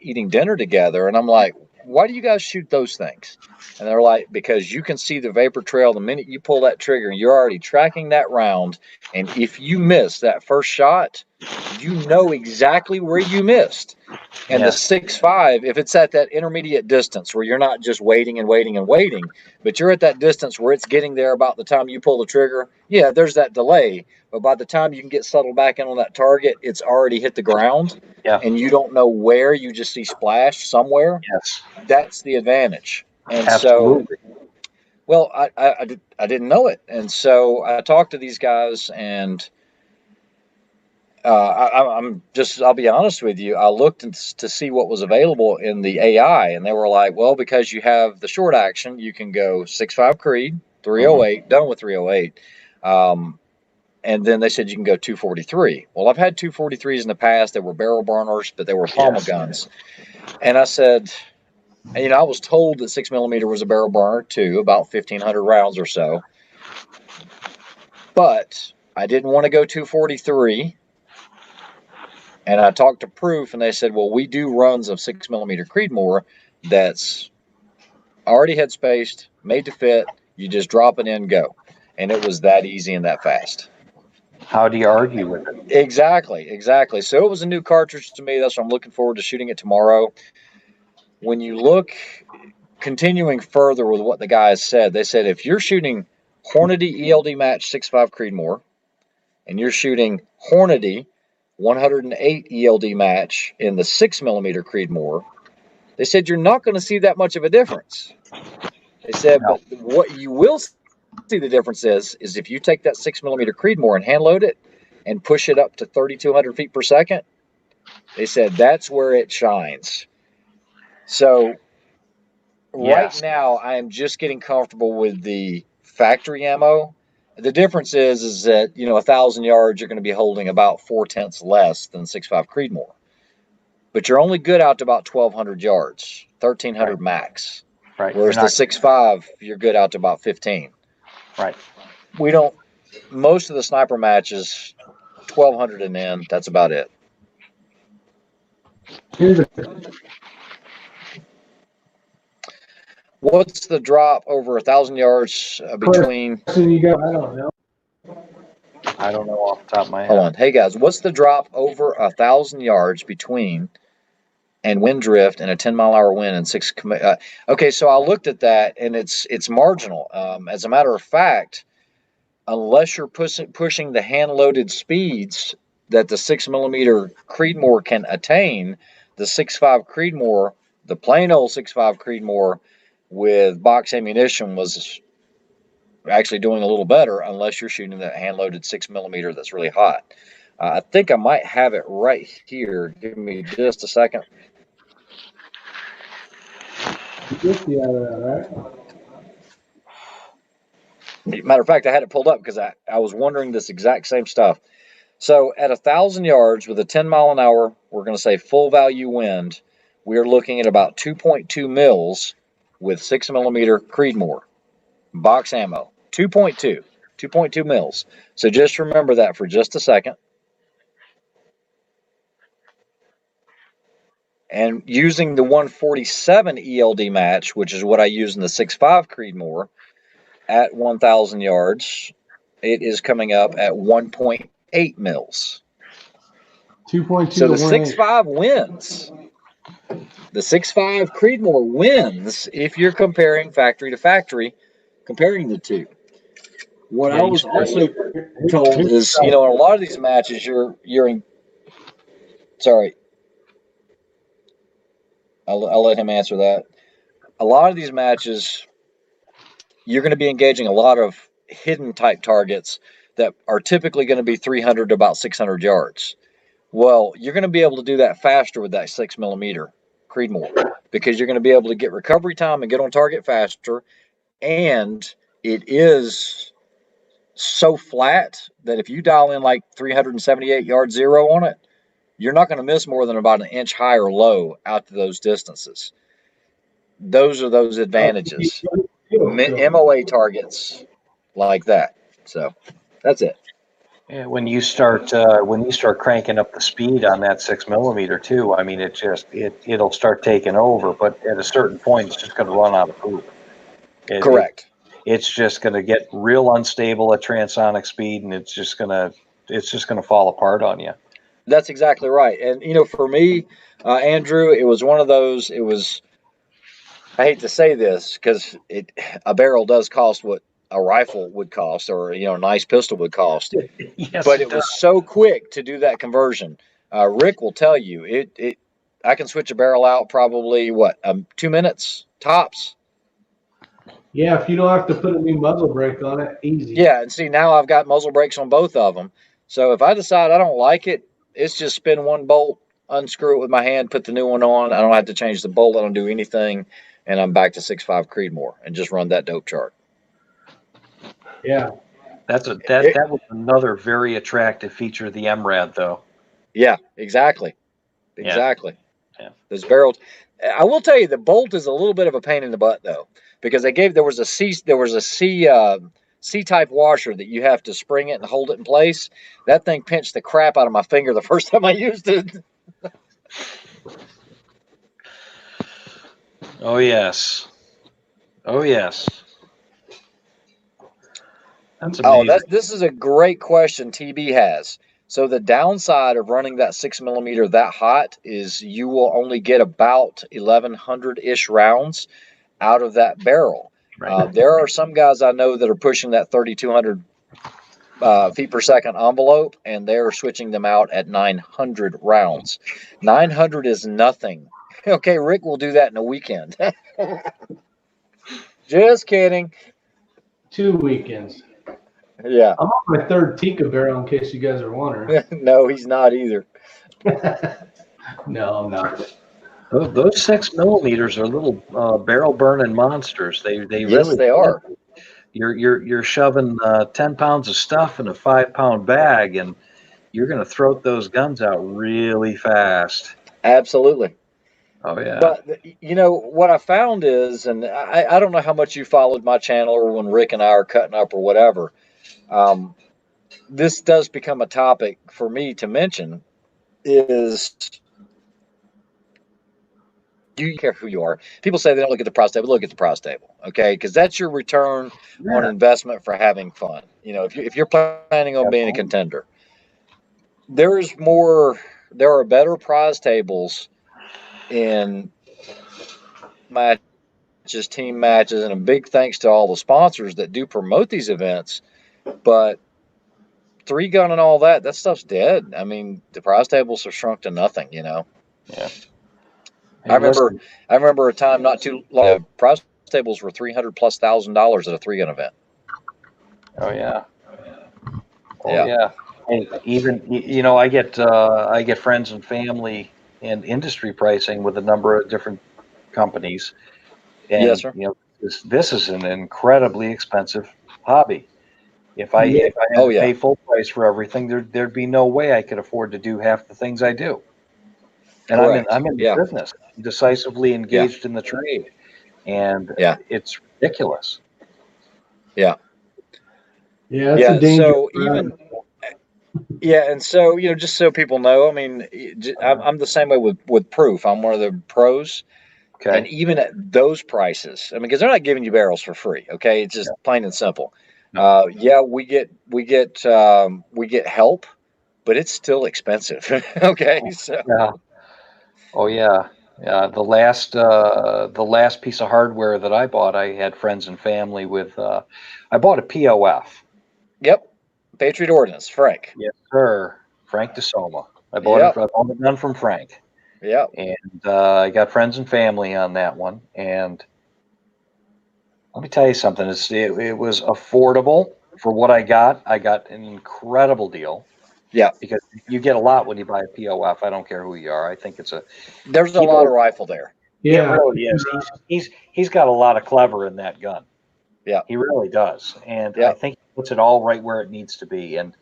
eating dinner together, and I'm like, why do you guys shoot those things? And they're like, because you can see the vapor trail the minute you pull that trigger, and you're already tracking that round. And if you miss that first shot, you know exactly where you missed. And Yes. the 6.5, if it's at that intermediate distance where you're not just waiting and waiting and waiting, but you're at that distance where it's getting there about the time you pull the trigger, yeah, there's that delay. But by the time you can get settled back in on that target, it's already hit the ground. Yeah. And you don't know where, you just see splash somewhere. Yes. That's the advantage. And Absolutely. so, well, I didn't know it. And so I talked to these guys, and I'll be honest with you. I looked to see what was available in the AI, and they were like, well, because you have the short action, you can go 6.5 Creed, 308, done with 308. And then they said you can go 243. Well, I've had 243s in the past. They were barrel burners, but they were pommel guns. And I said, I was told that 6mm was a barrel burner too, about 1,500 rounds or so. But I didn't want to go 243. And I talked to Proof, and they said, well, we do runs of 6mm Creedmoor that's already head spaced, made to fit. You just drop it in, go. And it was that easy and that fast. How do you argue with it? Exactly. So it was a new cartridge to me. That's why I'm looking forward to shooting it tomorrow. When you look, continuing further with what the guys said, they said if you're shooting Hornady ELD match 6.5 Creedmoor, and you're shooting Hornady 108 ELD match in the 6mm Creedmoor, They said you're not going to see that much of a difference. They said, No. but what you will see the difference is if you take that 6mm Creedmoor and hand load it and push it up to 3,200 feet per second. They said that's where it shines. So right now, I am just getting comfortable with the factory ammo. The difference is that 1,000 yards you're going to be holding about 4/10 less than 6.5 Creedmoor, but you're only good out to about 1,200 yards, 1,300 Right. max. Right. Whereas the 6.5 you're good out to about 15. Right. We don't. Most of the sniper matches, 1,200 and in. That's about it. Here's a What's the drop over 1,000 yards between? question you got. I don't know. I don't know off the top of my head. Hold on. Hey guys, what's the drop over 1,000 yards between and wind drift and a 10-mile-an-hour wind and six? Okay, so I looked at that and it's marginal. As a matter of fact, unless you're pushing the hand-loaded speeds that the 6mm Creedmoor can attain, the 6.5 Creedmoor, the plain old 6.5 Creedmoor with box ammunition was actually doing a little better unless you're shooting that hand-loaded 6mm that's really hot. I think I might have it right here. Give me just a second. You get the out of that, right? Matter of fact, I had it pulled up because I was wondering this exact same stuff. So at 1,000 yards with a 10-mile-an-hour, we're going to say full value wind, we're looking at about 2.2 mils with 6mm Creedmoor box ammo. 2.2 mils. So just remember that for just a second. And using the 147 ELD match, which is what I use in the 6.5 Creedmoor, at 1,000 yards, it is coming up at 1.8 mils. 2.2. So the 6.5 wins. The 6.5 Creedmoor wins if you're comparing factory to factory, comparing the two. What I was also told is, in a lot of these matches, you're in. Sorry, I'll let him answer that. A lot of these matches, you're going to be engaging a lot of hidden type targets that are typically going to be 300 to about 600 yards. Well, you're going to be able to do that faster with that 6mm Creedmoor because you're going to be able to get recovery time and get on target faster. And it is so flat that if you dial in like 378 yard zero on it, you're not going to miss more than about an inch high or low out to those distances. Those are those advantages. MOA targets like that. So that's it. Yeah, when you start cranking up the speed on that 6mm too, I mean, it'll start taking over, but at a certain point, it's just going to run out of poop. Correct. It's just going to get real unstable at transonic speed, and it's just going to fall apart on you. That's exactly right. And for me, Andrew, it was one of those. It was. I hate to say this because a barrel does cost what a rifle would cost, or a nice pistol would cost. Yes, but it was so quick to do that conversion. Rick will tell you I can switch a barrel out probably 2 minutes tops. Yeah, if you don't have to put a new muzzle brake on it, easy. Yeah, and see, now I've got muzzle brakes on both of them. So if I decide I don't like it, it's just spin one bolt, unscrew it with my hand, put the new one on. I don't have to change the bolt. I don't do anything. And I'm back to 6.5 Creedmoor and just run that dope chart. Yeah. That was another very attractive feature of the MRAD, though. Yeah, exactly. Exactly. Yeah. Those barrels. I will tell you, the bolt is a little bit of a pain in the butt, though, because there was a C-type washer that you have to spring it and hold it in place. That thing pinched the crap out of my finger the first time I used it. Oh yes. That's amazing. This is a great question TB has. So the downside of running that 6mm that hot is you will only get about 1,100-ish rounds out of that barrel. Right. There are some guys I know that are pushing that 3,200 feet per second envelope, and they're switching them out at 900 rounds. 900 is nothing Okay, Rick will do that in a weekend. Just kidding. 2 weekends. Yeah. I'm on my third Tika barrel, in case you guys are wondering. No, he's not either. No, I'm not. Those 6mm are little barrel burning monsters. They Yes, really they are. You're shoving 10 pounds of stuff in a 5-pound bag, and you're going to throat those guns out really fast. Absolutely. Oh yeah. But what I found is, and I don't know how much you followed my channel or when Rick and I are cutting up or whatever. This does become a topic for me to mention. Is you care who you are? People say they don't look at the price table. Look at the price table, okay? Because that's your return on investment for having fun. If you're planning on being a contender, there are better prize tables in matches, team matches, and a big thanks to all the sponsors that do promote these events. But 3-gun and all that stuff's dead. I mean, the prize tables are shrunk to nothing. Yeah. I remember a time not too long. Prize tables were $300,000+ at a 3-gun event. Oh yeah. Yeah. Yeah. And even I get friends and family and industry pricing with a number of different companies, and Yes, sir. this is an incredibly expensive hobby. If I Yeah. had to pay full price for everything, there'd be no way I could afford to do half the things I do. And Correct. I'm in the business, decisively engaged in the trade, and it's ridiculous. Yeah, it's a danger. So and so just so people know, I mean, I'm the same way with Proof. I'm one of the pros. Okay. And even at those prices, I mean, because they're not giving you barrels for free. Okay, it's just plain and simple. No. We get help, but it's still expensive. Okay, so Yeah. Oh yeah. Yeah. The last piece of hardware that I bought, I had friends and family with. I bought a POF. Yep, Patriot Ordnance, Frank. Yes, sir. Frank DeSoma. I bought it done from Frank. Yep. And I got friends and family on that one. And let me tell you something. It was affordable for what I got. I got an incredible deal. Yeah. Because you get a lot when you buy a POF. I don't care who you are. I think there's a lot of rifle there. Yeah, it really is. He's got a lot of clever in that gun. Yeah, he really does. And I think he puts it all right where it needs to be. And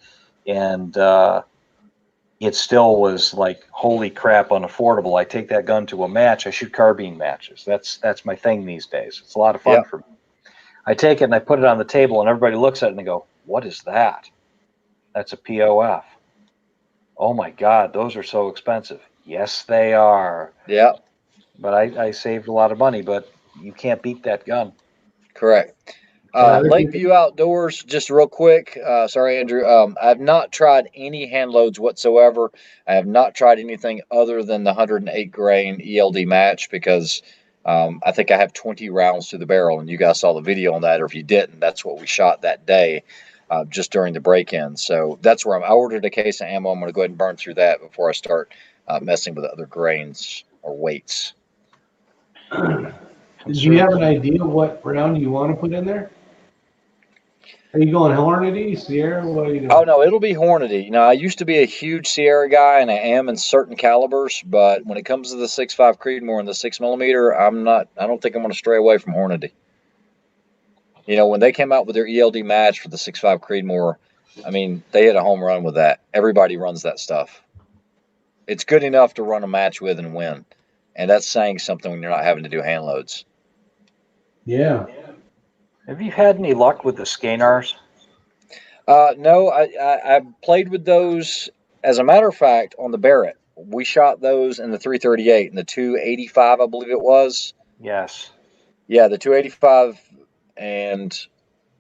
it still was like, holy crap, unaffordable. I take that gun to a match. I shoot carbine matches. That's my thing these days. It's a lot of fun for me. I take it and I put it on the table, and everybody looks at it and they go, "What is that?" That's a POF. Oh my God, those are so expensive. Yes, they are. Yeah. But I saved a lot of money, but you can't beat that gun. Correct. Lakeview Outdoors, just real quick. Sorry, Andrew. I've not tried any hand loads whatsoever. I have not tried anything other than the 108 grain ELD match because I think I have 20 rounds to the barrel, and you guys saw the video on that, or if you didn't, that's what we shot that day just during the break-in. So that's where I ordered a case of ammo. I'm going to go ahead and burn through that before I start messing with other grains or weights. Do you have an idea what round you want to put in there? Are you going Hornady, Sierra? What are you doing? Oh no, it'll be Hornady. I used to be a huge Sierra guy, and I am in certain calibers. But when it comes to the 6.5 Creedmoor and the 6mm, I don't think I'm going to stray away from Hornady. When they came out with their ELD match for the 6.5 Creedmoor, I mean, they hit a home run with that. Everybody runs that stuff. It's good enough to run a match with and win, and that's saying something when you're not having to do hand loads. Yeah. Have you had any luck with the Scanars? No, I played with those. As a matter of fact, on the Barrett, we shot those in the 338 and the 285, I believe it was. Yes. Yeah, the 285, and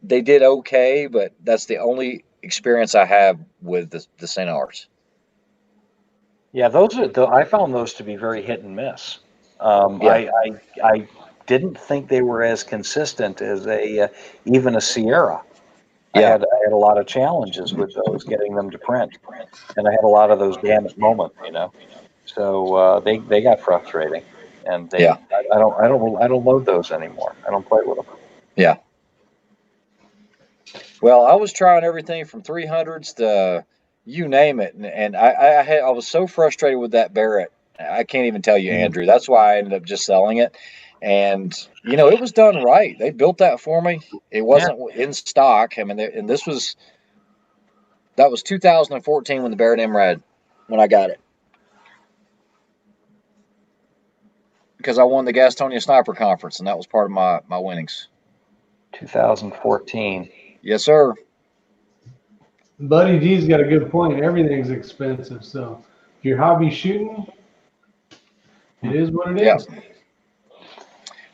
they did okay, but that's the only experience I have with the Scanars. Yeah, I found those to be very hit and miss. I didn't think they were as consistent as even a Sierra. I had a lot of challenges with those, getting them to print, and I had a lot of those damn it moments, So they got frustrating. and Yeah. I don't load those anymore. I don't play with them. Yeah. Well, I was trying everything from 300s to you name it, and I was so frustrated with that Barrett. I can't even tell you, Andrew. That's why I ended up just selling it. And it was done right. They built that for me. It wasn't in stock. I mean, and that was 2014 when the Barrett MRAD, when I got it, because I won the Gastonia Sniper Conference, and that was part of my winnings. 2014. Yes, sir. Buddy D's got a good point. Everything's expensive. So if you're hobby shooting, it is what it is.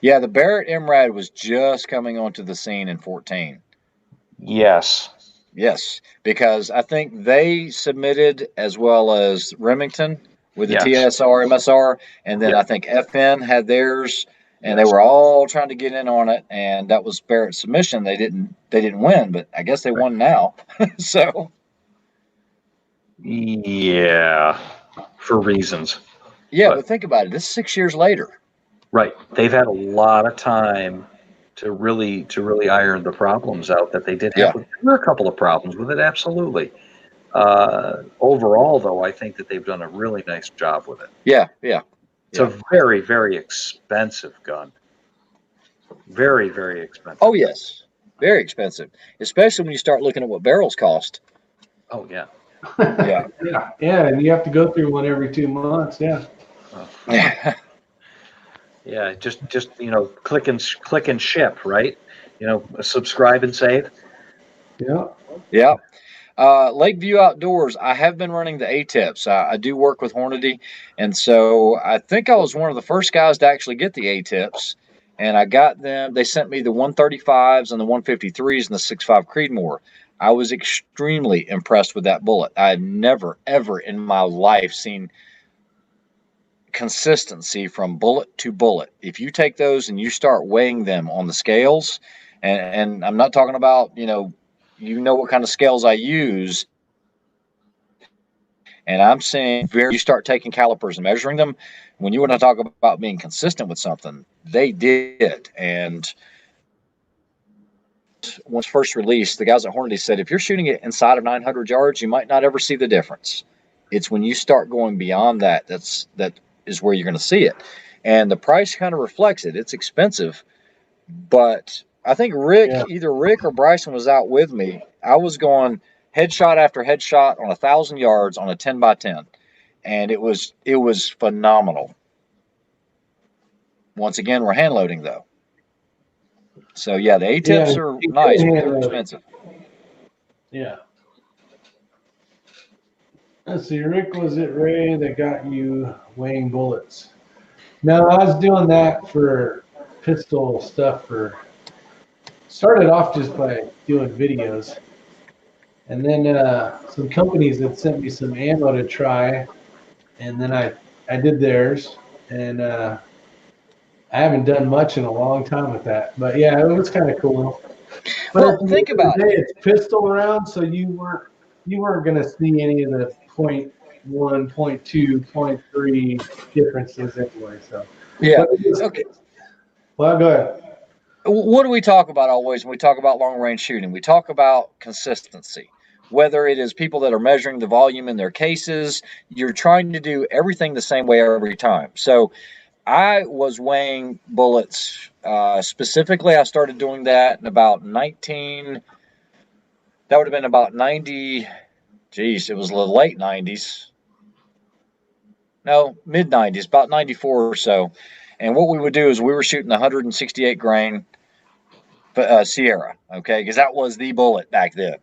Yeah, the Barrett MRAD was just coming onto the scene in 14. Yes. Yes, because I think they submitted as well as Remington with the TSR, MSR, and then I think FN had theirs, and they were all trying to get in on it, and that was Barrett's submission. They didn't win, but I guess they won now. So yeah, for reasons. Yeah, but think about it. This is 6 years later. Right. They've had a lot of time to really iron the problems out that they did have. There were a couple of problems with it, absolutely. Overall, though, I think that they've done a really nice job with it. Yeah. It's a very, very expensive gun. Very, very expensive. Oh, yes. Very expensive, especially when you start looking at what barrels cost. Oh, yeah. Yeah, and you have to go through one every 2 months. Yeah. Yeah, just click and ship, right? Subscribe and save. Yeah. Lakeview Outdoors, I have been running the A-tips. I do work with Hornady, and so I think I was one of the first guys to actually get the A-tips, and I got them. They sent me the 135s and the 153s and the 6.5 Creedmoor. I was extremely impressed with that bullet. I had never, ever in my life seen consistency from bullet to bullet. If you take those and you start weighing them on the scales, and I'm not talking about, what kind of scales I use, and I'm saying you start taking calipers and measuring them, when you want to talk about being consistent with something, they did. And once first released, the guys at Hornady said, if you're shooting it inside of 900 yards, you might not ever see the difference. It's when you start going beyond that, that is where you're going to see it. And the price kind of reflects it. It's expensive, but I think either Rick or Bryson was out with me. I was going headshot after headshot on 1,000 yards on a 10x10, and it was phenomenal. Once again, we're hand loading though. So yeah, the A-tips are nice, but they're expensive. Yeah. Let's see, Rick, was it Ray that got you weighing bullets? No, I was doing that for pistol stuff. Started off just by doing videos, and then some companies had sent me some ammo to try, and then I did theirs, and I haven't done much in a long time with that. But yeah, it was kind of cool. But well, think about it. It's pistol rounds, so you weren't going to see any of the 0.1, 0.2, 0.3 differences anyway. So yeah, okay. Well, go ahead. What do we talk about always when we talk about long range shooting? We talk about consistency. Whether it is people that are measuring the volume in their cases, you're trying to do everything the same way every time. So I was weighing bullets. Specifically, I started doing that in about that would have been about 90. Geez, it was the late 90s. No, mid 90s, about 94 or so. And what we would do is we were shooting the 168 grain Sierra, okay, because that was the bullet back then.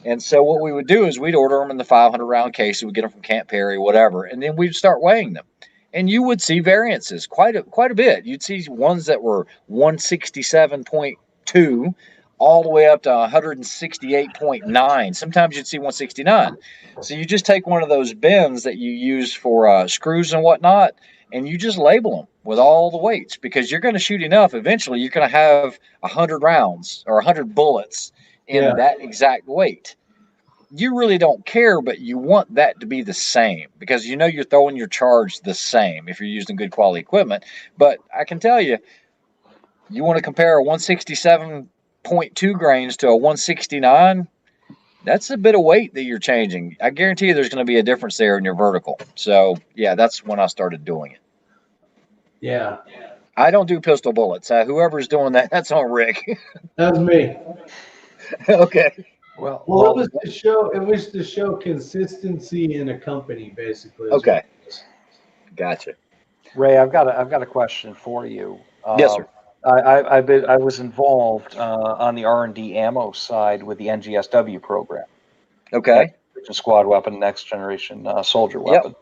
And so what we would do is we'd order them in the 500 round case. We'd get them from Camp Perry, whatever, and then we'd start weighing them. And you would see variances quite a bit. You'd see ones that were 167.2 all the way up to 168.9. Sometimes you'd see 169. So you just take one of those bins that you use for screws and whatnot, and you just label them with all the weights, because you're going to shoot enough. Eventually, you're going to have 100 rounds or 100 bullets in that exact weight. you really don't care, but you want that to be the same because you know you're throwing your charge the same if you're using good quality equipment. But I can tell you, you want to compare a 167.2 grains to a 169, that's a bit of weight that you're changing. I guarantee you there's going to be a difference there in your vertical. So, yeah, that's when I started doing it. Yeah, I don't do pistol bullets. Whoever's doing that, that's on Rick. that was me. Okay. Well, Well, it was to show. It was to show consistency in a company, basically. is what Okay. it was. Gotcha. Ray, I've got a question for you. Yes, sir. I was involved on the R&D ammo side with the NGSW program. Okay. Squad weapon, next generation soldier Yep. weapon.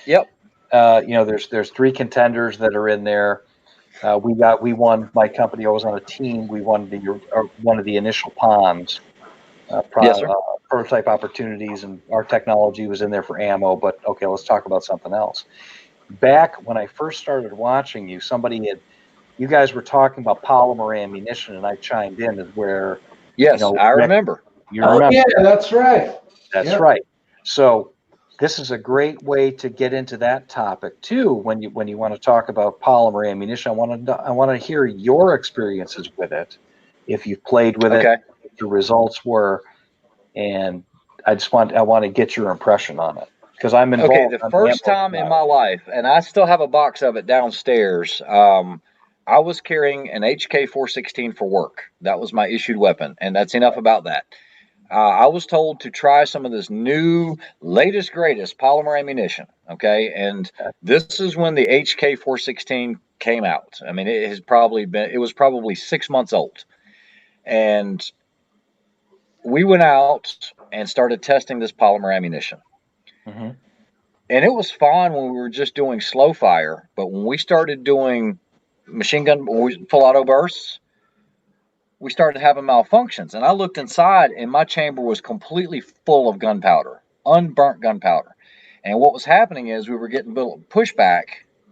Yep. There's 3 contenders that are in there. We won. My company, I was on a team. We won one of the initial ponds, Yes, sir. prototype opportunities, and our technology was in there for ammo. But okay, let's talk about something else. Back when I first started watching you, you guys were talking about polymer ammunition, and I chimed in as where. Yes, I Rick, remember. you remember? Yeah, that's right. That's Yep. right. So this is a great way to get into that topic too. When you want to talk about polymer ammunition, I want to hear your experiences with it. If you've played with Okay. it, what your results were, and I want to get your impression on it because I'm involved. Okay, the first time in my life, and I still have a box of it downstairs. I was carrying an HK 416 for work. That was my issued weapon, and that's enough about that. I was told to try some of this new, latest, greatest polymer ammunition. Okay, and this is when the HK 416 came out. I mean, it was probably 6 months old, and we went out and started testing this polymer ammunition. Mm-hmm. And it was fine when we were just doing slow fire, but when we started doing machine gun full auto bursts, we started having malfunctions. And I looked inside, and my chamber was completely full of gunpowder, unburnt gunpowder. And what was happening is we were getting pushback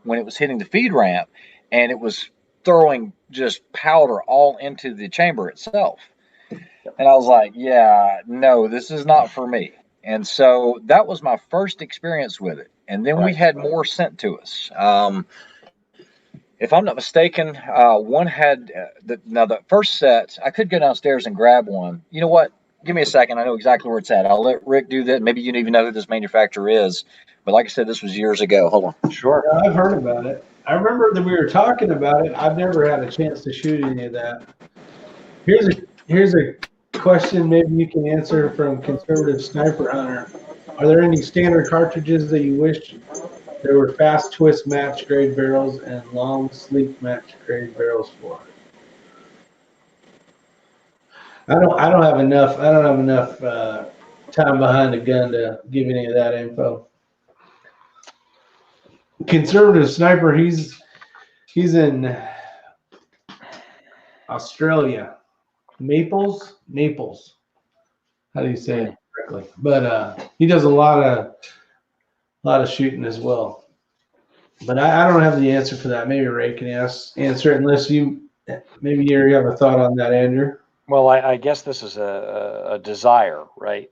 when it was hitting the feed ramp, and it was throwing just powder all into the chamber itself. And I was like, yeah, no, this is not for me. And so that was my first experience with it. And then we had more sent to us. If I'm not mistaken, one had the first set. I could go downstairs and grab one. You know what? Give me a second. I know exactly where it's at. I'll let Rick do that. Maybe you don't even know who this manufacturer is. But like I said, this was years ago. Hold on. Sure. Yeah, I've heard about it. I remember that we were talking about it. I've never had a chance to shoot any of that. Here's a question maybe you can answer from Conservative Sniper Hunter. Are there any standard cartridges that you wish there were fast twist match grade barrels and long sleek match grade barrels for? I don't have enough time behind the gun to give any of that info. Conservative Sniper, he's in Australia. Naples. How do you say it correctly? But he does a lot of shooting as well. But I don't have the answer for that. Maybe Ray can answer it, unless you have a thought on that, Andrew. Well, I guess this is a desire, right?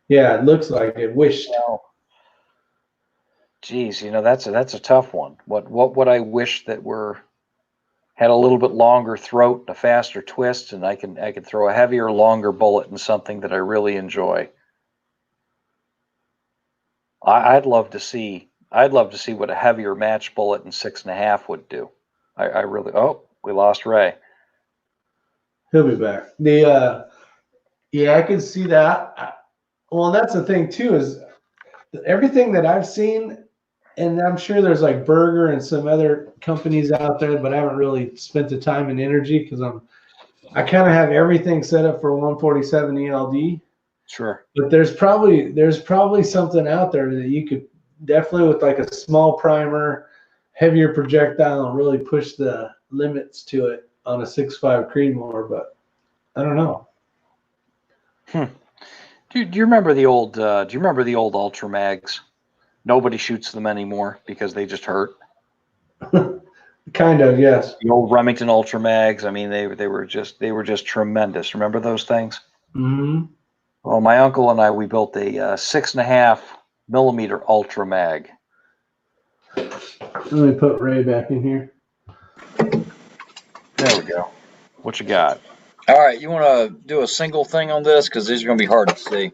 Yeah, it looks like it. Wished. Well, geez, that's a tough one. What would I wish that had a little bit longer throat, a faster twist, and I can throw a heavier, longer bullet in something that I really enjoy. I'd love to see what a heavier match bullet in 6.5 would do. I really. Oh, we lost Ray. He'll be back. Yeah, I can see that. Well, that's the thing too, is everything that I've seen, and I'm sure there's like Berger and some other companies out there, but I haven't really spent the time and energy because I kind of have everything set up for 147 ELD. Sure. But there's probably something out there that you could definitely, with like a small primer, heavier projectile, and really push the limits to it on a 6.5 Creedmoor. But I don't know. Do you remember the old Ultra Mags? Nobody shoots them anymore because they just hurt. Kind of, yes. The old Remington Ultra Mags. I mean, they were just tremendous. Remember those things? Mm-hmm. Well, my uncle and I, we built a 6.5 millimeter Ultra Mag. Let me put Ray back in here. There we go. What you got? All right, you want to do a single thing on this because these are going to be hard to see.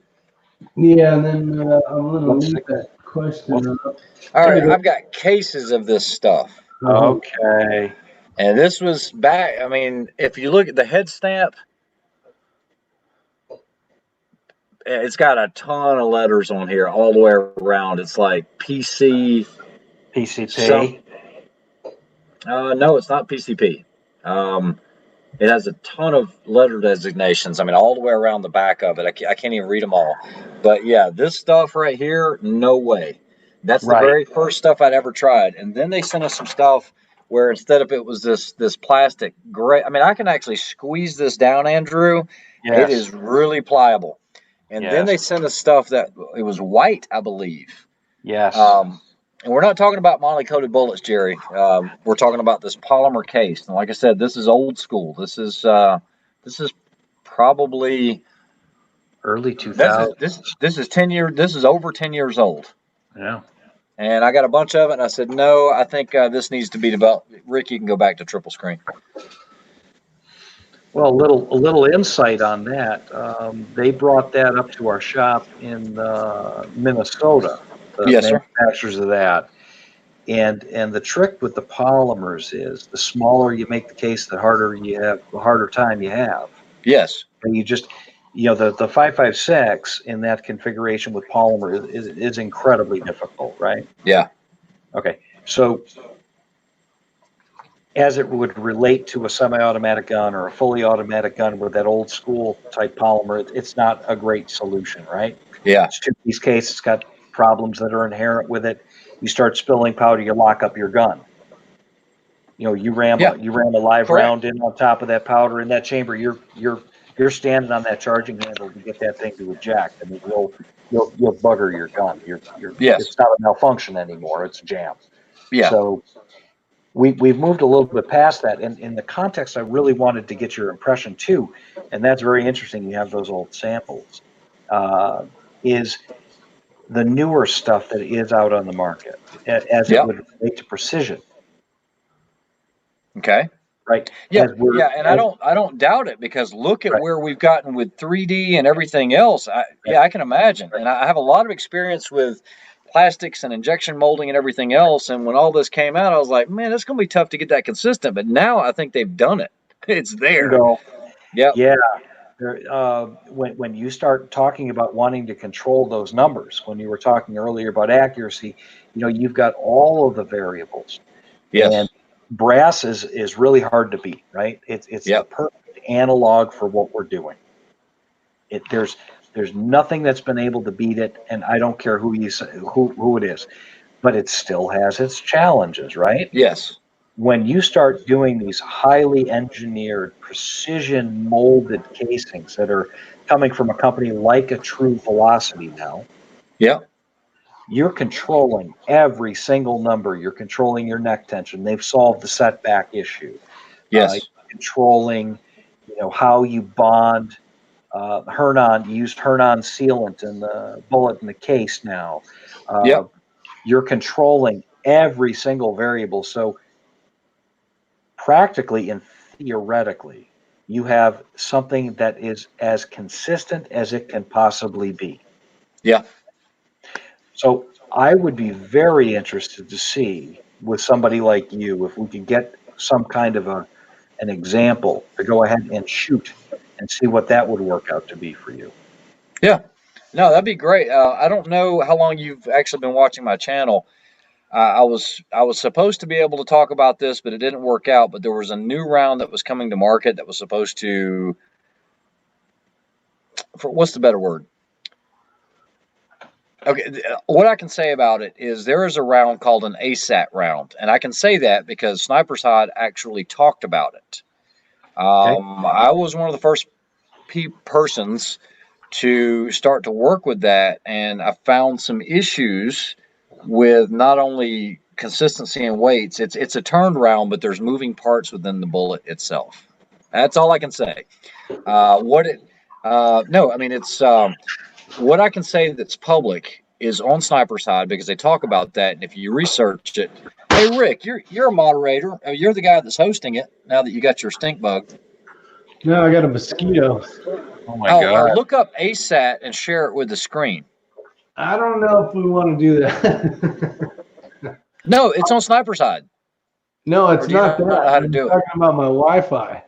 Yeah, and then I'm going to Let's leave see. that question up. All right, I've got cases of this stuff. Okay. And this was back, I mean, if you look at the head stamp, it's got a ton of letters on here all the way around. It's like PC. PCP. No, it's not PCP. It has a ton of letter designations. I mean, all the way around the back of it. I can't even read them all. But yeah, this stuff right here, no way. That's the Right. very first stuff I'd ever tried. And then they sent us some stuff where instead of it was this plastic gray. I mean, I can actually squeeze this down, Andrew. Yes. It is really pliable. And then Yes. they sent us stuff that it was white, I believe. Yes. And we're not talking about moly-coated bullets, Jerry. We're talking about this polymer case. And like I said, this is old school. This is probably Early 2000s. this is 10 years. This is over 10 years old. Yeah. And I got a bunch of it, and I said, no, I think this needs to be developed. Rick, you can go back to triple screen. Well, a little insight on that. They brought that up to our shop in Minnesota. The Yes, sir. manufacturers of that. And the trick with the polymers is the smaller you make the case, the harder time you have. Yes. And you just, the 5.56 in that configuration with polymer is incredibly difficult, right? Yeah. Okay. So as it would relate to a semi-automatic gun or a fully automatic gun with that old school type polymer, it's not a great solution, right? Yeah. It's two-piece case. It's got problems that are inherent with it. You start spilling powder, you lock up your gun. You ram a live Correct. round in on top of that powder in that chamber. You're standing on that charging handle to get that thing to eject. I mean, you'll bugger your gun. Yes. It's not a malfunction anymore. It's a jam. Yeah. So we've moved a little bit past that. And in the context, I really wanted to get your impression too, and that's very interesting. You have those old samples. Is the newer stuff that is out on the market as it would relate to precision. Okay. Right. Yeah. And I don't doubt it, because look at where we've gotten with 3D and everything else. I can imagine. And I have a lot of experience with plastics and injection molding and everything else. And when all this came out, I was like, man, it's going to be tough to get that consistent. But now I think they've done it. It's there. Yeah. When you start talking about wanting to control those numbers, when you were talking earlier about accuracy, you've got all of the variables. Yes. And brass is really hard to beat, right? It's the perfect analog for what we're doing. There's nothing that's been able to beat it, and I don't care who it is, but it still has its challenges, right? Yes. When you start doing these highly engineered, precision molded casings that are coming from a company like a True Velocity now, you're controlling every single number. You're controlling your neck tension. They've solved the setback issue. Yes. Controlling, how you bond. Hernon, you used Hernon sealant in the bullet in the case now. You're controlling every single variable. So practically and theoretically, you have something that is as consistent as it can possibly be. Yeah. So I would be very interested to see with somebody like you, if we could get some kind of an example to go ahead and shoot and see what that would work out to be for you. Yeah. No, that'd be great. I don't know how long you've actually been watching my channel. I was supposed to be able to talk about this, but it didn't work out. But there was a new round that was coming to market that was supposed to, what's the better word? Okay, what I can say about it is there is a round called an ASAT round, and I can say that because Sniper's Hide actually talked about it. I was one of the first persons to start to work with that, and I found some issues with not only consistency and weights. It's a turned round, but there's moving parts within the bullet itself. That's all I can say. No, I mean it's what I can say that's public is on Sniper Side because they talk about that, and if you research it, hey Rick, you're a moderator. You're the guy that's hosting it. Now that you got your stink bug, No, I got a mosquito. Oh my God. look up ASAT and share it with the screen. I don't know if we want to do that. No, it's on Sniper Side. No, it's Or do you not not know that. how to I'm do it? talking about my Wi-Fi.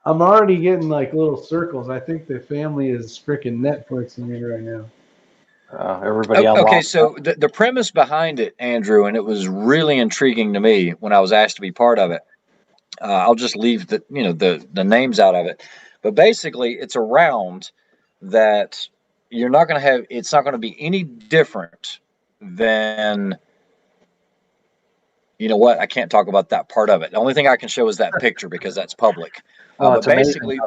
I'm already getting like little circles. I think the family is freaking Netflixing me right now. Everybody on Okay, lock. so the premise behind it, Andrew, and it was really intriguing to me when I was asked to be part of it. I'll just leave the names out of it, but basically, it's a round that you're not going to have. It's not going to be any different than you know what. I can't talk about that part of it. The only thing I can show is that picture because that's public. Well, But it's amazing. basically,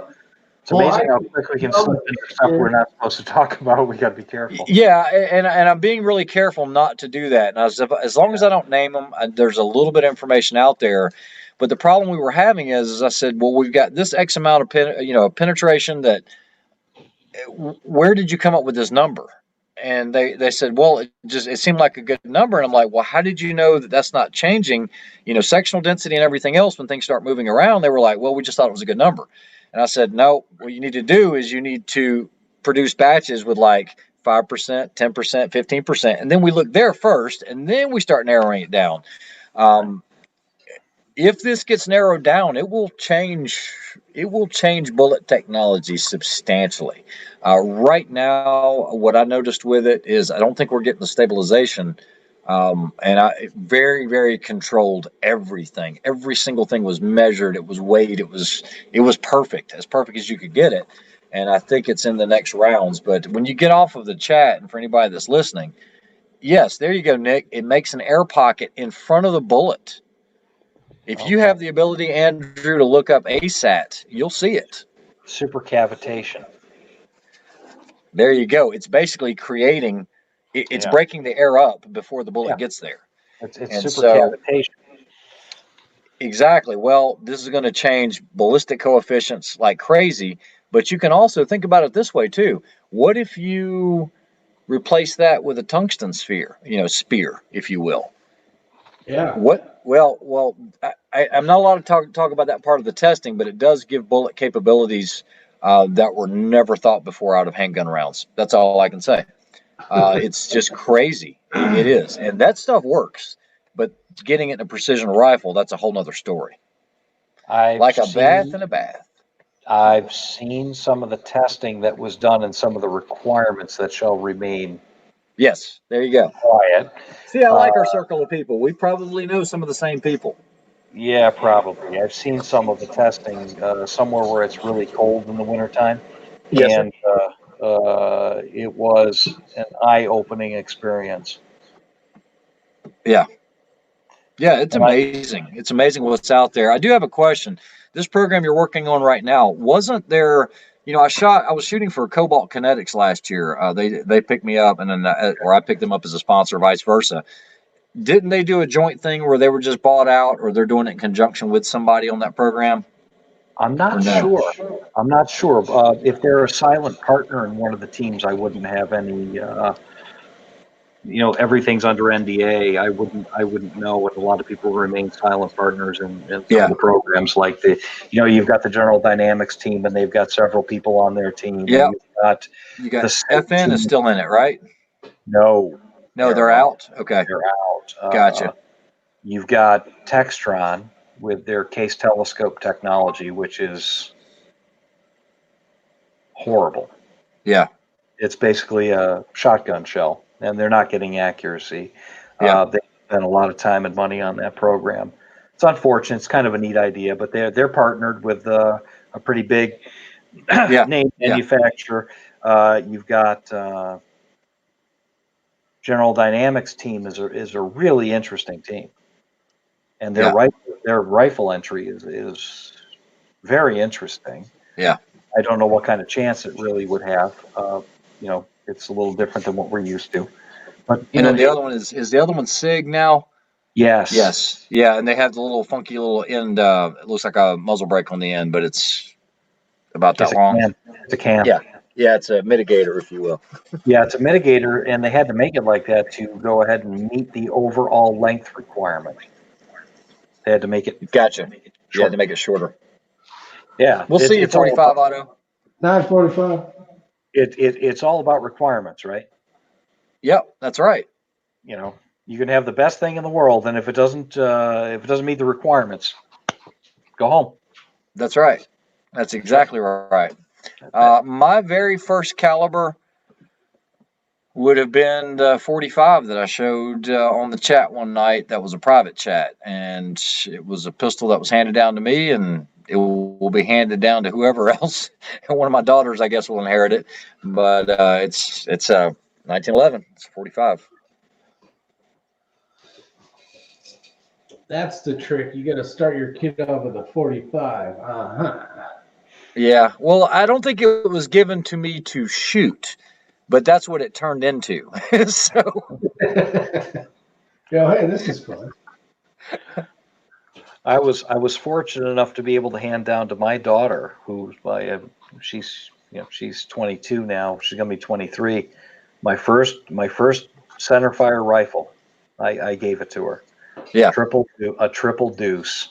It's amazing how quick we can slip into stuff we're not supposed to talk about. We got to be careful. yeah, and I'm being really careful not to do that. And as long as I don't name them, there's a little bit of information out there. But the problem we were having is I said, well, we've got this X amount of penetration. That where did you come up with this number? And they said, well, it seemed like a good number. And I'm like, well, how did you know that that's not changing? Sectional density and everything else when things start moving around. They were like, well, we just thought it was a good number. And I said, no, what you need to do is you need to produce batches with like 5%, 10%, 15%. And then we look there first, and then we start narrowing it down. If this gets narrowed down, it will change bullet technology substantially. Right now, what I noticed with it is I don't think we're getting the stabilization. And I very, very controlled everything. Every single thing was measured. It was weighed. It was perfect, as perfect as you could get it. And I think it's in the next rounds. But when you get off of the chat, and for anybody that's listening, yes, there you go, Nick. It makes an air pocket in front of the bullet. If you have the ability, Andrew, to look up ASAT, you'll see it. Supercavitation. There you go. It's basically creating. It's breaking the air up before the bullet gets there. It's supercavitation. Exactly. Well, this is going to change ballistic coefficients like crazy, but you can also think about it this way too. What if you replace that with a tungsten spear, if you will? Yeah. What? Well, I'm not allowed to talk about that part of the testing, but it does give bullet capabilities that were never thought before out of handgun rounds. That's all I can say. It's just crazy. It is, and that stuff works. But getting it in a precision rifle, that's a whole nother story. Like a bath in a bath. I've seen some of the testing that was done and some of the requirements that shall remain. Yes, there you go. Quiet. See, I like our circle of people. We probably know some of the same people. Yeah, probably. I've seen some of the testing somewhere where it's really cold in the wintertime. Yes, and it was an eye-opening experience. Yeah, it's amazing. It's amazing what's out there. I do have a question. This program you're working on right now, wasn't there? I was shooting for Cobalt Kinetics last year. They picked me up, and then or I picked them up as a sponsor, vice versa. Didn't they do a joint thing where they were just bought out, or they're doing it in conjunction with somebody on that program? I'm not sure. I'm not sure. If they're a silent partner in one of the teams, I wouldn't have any. Everything's under NDA. I wouldn't know. And a lot of people remain silent partners in some of the programs. Like you've got the General Dynamics team, and they've got several people on their team. Yeah. You got the FN team is still in it, right? No, they're out. Okay, they're out. Gotcha. You've got Textron with their case telescope technology, which is horrible. Yeah, it's basically a shotgun shell, and they're not getting accuracy. Yeah. They spent a lot of time and money on that program. It's unfortunate. It's kind of a neat idea, but they're partnered with a pretty big name manufacturer. You've got General Dynamics team is a really interesting team, and their rifle entry is very interesting. Yeah. I don't know what kind of chance it really would have. It's a little different than what we're used to. But then the other one is the other one SIG now? Yes. Yeah, and they have the little funky little end. It looks like a muzzle brake on the end, but it's about that It's a long. can. It's a can. Yeah. Yeah, it's a mitigator, if you will. Yeah, it's a mitigator, and they had to make it like that to go ahead and meet the overall length requirement. They had to make it Gotcha. You short. had to make it shorter. Yeah, We'll see you it's all 45, about, Otto. 945. it's all about requirements, right? Yep, that's right. You know, you can have the best thing in the world, and if it doesn't meet the requirements, go home. That's right. That's exactly right. My very first caliber would have been the 45 that I showed on the chat one night. That was a private chat, and it was a pistol that was handed down to me, and it will be handed down to whoever else. And one of my daughters, I guess, will inherit it. But it's 1911. It's 45. That's the trick. You got to start your kid off with a 45. Yeah. Well, I don't think it was given to me to shoot, but that's what it turned into. So. Yo, hey, this is fun. I was fortunate enough to be able to hand down to my daughter, who's she's 22 now. She's gonna be 23. My first center fire rifle. I gave it to her. Yeah. A triple deuce.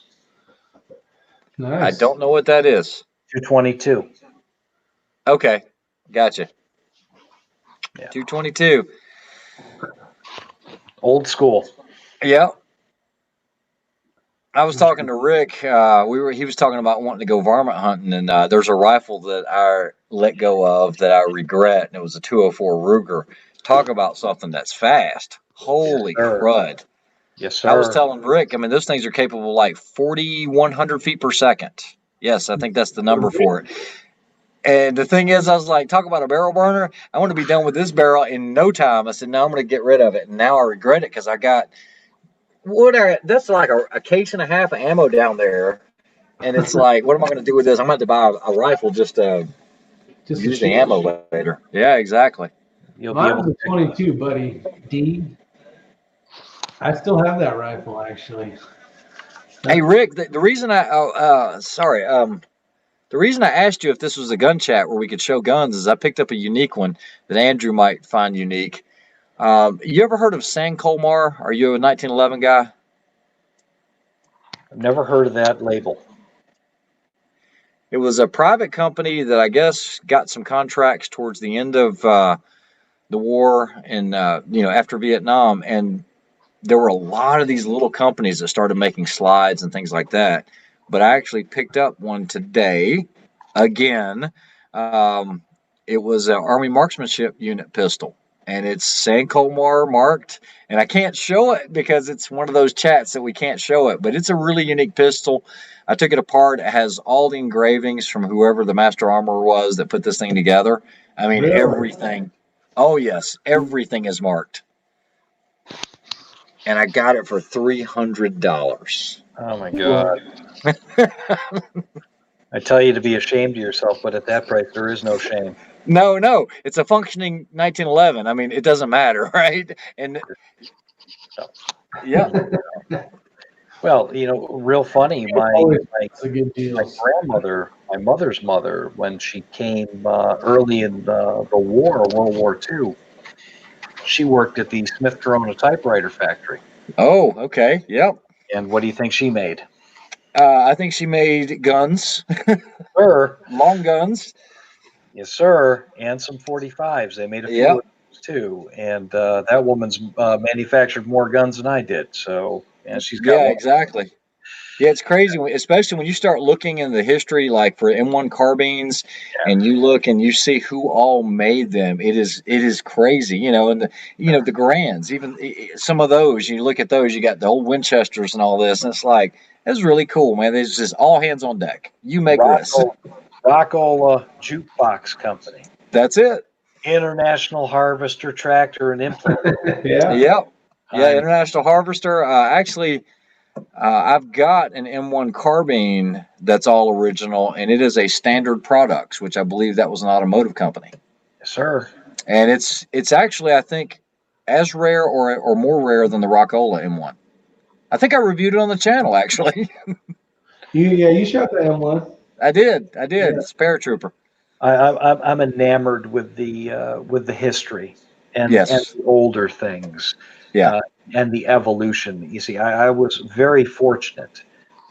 Nice. I don't know what that is. 222. Okay. Gotcha. Yeah. 222. Old school. Yeah. I was talking to Rick. He was talking about wanting to go varmint hunting, and there's a rifle that I let go of that I regret, and it was a 204 Ruger. Talk about something that's fast. Holy crud. Yes, sir. I was telling Rick, I mean, those things are capable like 4,100 feet per second. Yes, I think that's the number for it. And the thing is, I was like, talk about a barrel burner. I want to be done with this barrel in no time. I said, no, I'm going to get rid of it. And now I regret it because I got that's like a case and a half of ammo down there. And it's like, what am I going to do with this? I'm going to have to buy a rifle just to use the ammo later. Yeah, exactly. Mine's a 22, buddy. D. I still have that rifle, actually. Hey, Rick, the reason the reason I asked you if this was a gun chat where we could show guns is I picked up a unique one that Andrew might find unique. You ever heard of San Colmar? Are you a 1911 guy? I've never heard of that label. It was a private company that I guess got some contracts towards the end of the war and after Vietnam, and there were a lot of these little companies that started making slides and things like that. But I actually picked up one today again. It was an Army Marksmanship Unit pistol, and it's San Colmar marked. And I can't show it because it's one of those chats that we can't show it, but it's a really unique pistol. I took it apart. It has all the engravings from whoever the master armorer was that put this thing together. I mean, everything. Oh, yes, everything is marked. And I got it for $300. Oh my God. I tell you to be ashamed of yourself, but at that price, there is no shame. No, it's a functioning 1911. I mean, it doesn't matter, right? And yeah. Well, real funny. My grandmother, my mother's mother, when she came early in the war, World War II, she worked at the Smith Corona typewriter factory. Oh, okay. Yep. And what do you think she made? I think she made guns. Sir. Long guns. Yes, sir. And some 45s. They made a few of those too. And that woman's manufactured more guns than I did. So, and she's got one. Exactly. Yeah, it's crazy, especially when you start looking in the history, like for M1 carbines, and you look and you see who all made them. It is crazy, and the Garands, even some of those. You look at those, you got the old Winchesters and all this, and it's like it's really cool, man. It's just all hands on deck. You make this. Rockola Jukebox Company. That's it. International Harvester Tractor and Implement. Yeah. International Harvester. Actually. I've got an M1 carbine that's all original, and it is a Standard Products, which I believe that was an automotive company. Yes, sir. And it's actually, I think, as rare or more rare than the Rockola M1. I think I reviewed it on the channel, actually. You shot the M1. I did. Yeah. It's paratrooper. I'm enamored with the history and Yes. the older things, Yeah. and the evolution. You see, I was very fortunate.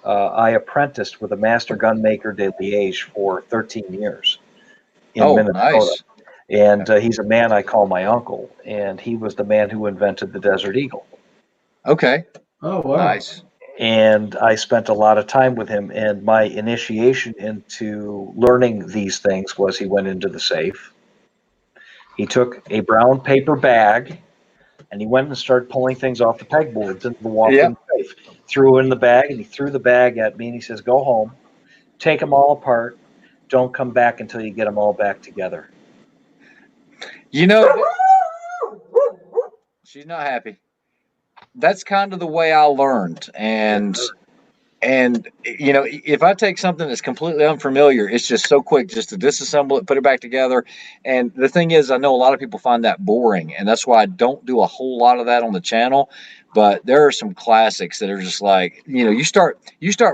I apprenticed with a master gunmaker de Liège for 13 years in Oh, Minnesota. nice. And he's a man I call my uncle, and he was the man who invented the Desert Eagle. Okay. Oh, wow. Nice. And I spent a lot of time with him, and my initiation into learning these things was he went into the safe. He took a brown paper bag, and he went and started pulling things off the pegboards into the walk-in safe. Threw it in the bag, and he threw the bag at me, and he says, "Go home, take them all apart. Don't come back until you get them all back together." You know, she's not happy. That's kind of the way I learned, and you know, if I take something that's completely unfamiliar, it's just so quick just to disassemble it, put it back together. And the thing is, I know a lot of people find that boring, and that's why I don't do a whole lot of that on the channel. But there are some classics that are just like, you know, you start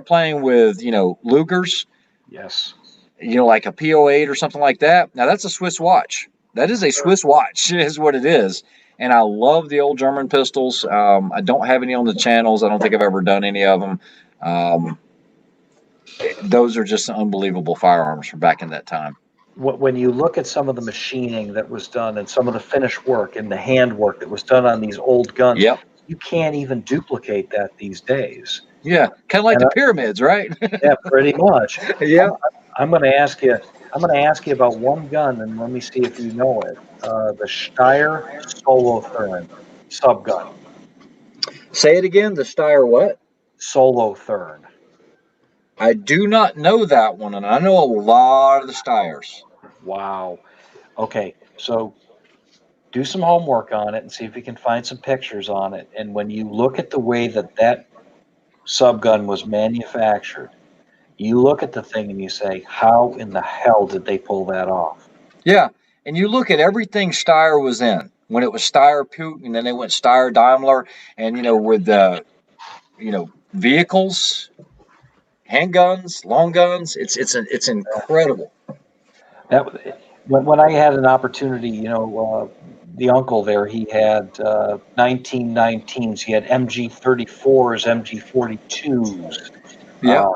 playing with, you know, Lugers, Yes. you know, like a PO8 or something like that. Now that's a Swiss watch. That is a Swiss watch, is what it is. And I love the old German pistols. I don't have any on the channels. I don't think I've ever done any of them. Those are just unbelievable firearms from back in that time. When you look at some of the machining that was done and some of the finish work and the handwork that was done on these old guns, Yep. you can't even duplicate that these days. Yeah, kind of like And the pyramids, right? Yeah, pretty much. Yeah. I'm going to ask you. I'm going to ask you about one gun, and let me see if you know it. The Steyr Solotherm subgun. Say it again. The Steyr what? Solotherm. I do not know that one, and I know a lot of the Steyrs. Wow. Okay, so do some homework on it and see if you can find some pictures on it. And when you look at the way that subgun was manufactured, you look at the thing and you say, how in the hell did they pull that off? Yeah, and you look at everything Steyr was in. When it was Steyr Putin, and then they went Steyr Daimler, and you know, with vehicles, handguns, long guns, it's incredible. That when I had an opportunity, the uncle there, he had 1919s, he had MG34s, MG42s. Yeah.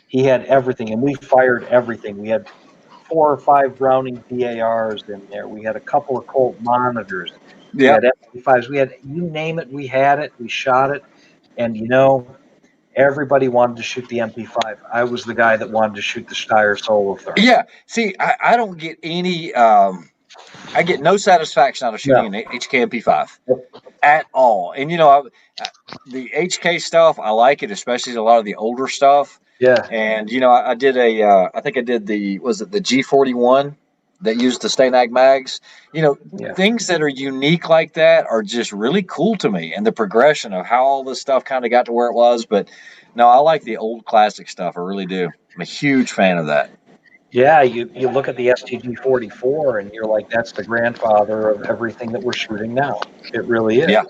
He had everything, and we fired everything. We had 4 or 5 Browning BARs in there. We had a couple of Colt monitors. We Yeah. had MP5s. We had, you name it, we had it. We shot it, and everybody wanted to shoot the MP5. I was the guy that wanted to shoot the Steyr Solotherm. Yeah. See, I don't get any. I get no satisfaction out of shooting an HK MP5 at all. And the HK stuff, I like it, especially a lot of the older stuff. Yeah. And I did I think I did the G41 that used the Stanag mags. Things that are unique like that are just really cool to me, and the progression of how all this stuff kind of got to where it was. But no, I like the old classic stuff. I really do. I'm a huge fan of that. Yeah, you look at the STG-44 and you're like, that's the grandfather of everything that we're shooting now. It really is. Yeah.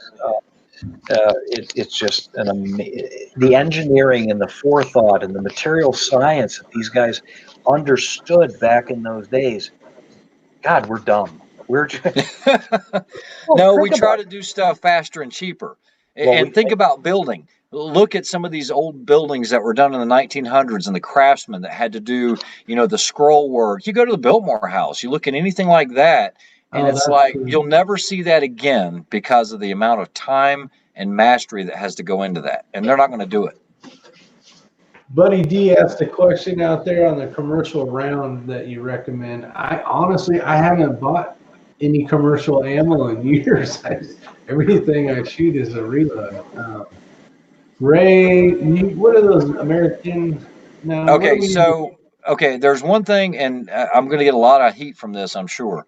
It's just the engineering and the forethought and the material science that these guys understood back in those days. God, we're dumb. We're just no, we try to do stuff faster and cheaper. And think about building. Look at some of these old buildings that were done in the 1900s and the craftsmen that had to do, the scroll work. You go to the Biltmore House, you look at anything like that, and it's like you'll never see that again because of the amount of time and mastery that has to go into that. And they're not going to do it. Buddy D asked a question out there on the commercial round that you recommend. I haven't bought any commercial ammo in years. Everything I shoot is a reload. Ray, what are those American? No, okay, there's one thing, and I'm going to get a lot of heat from this, I'm sure.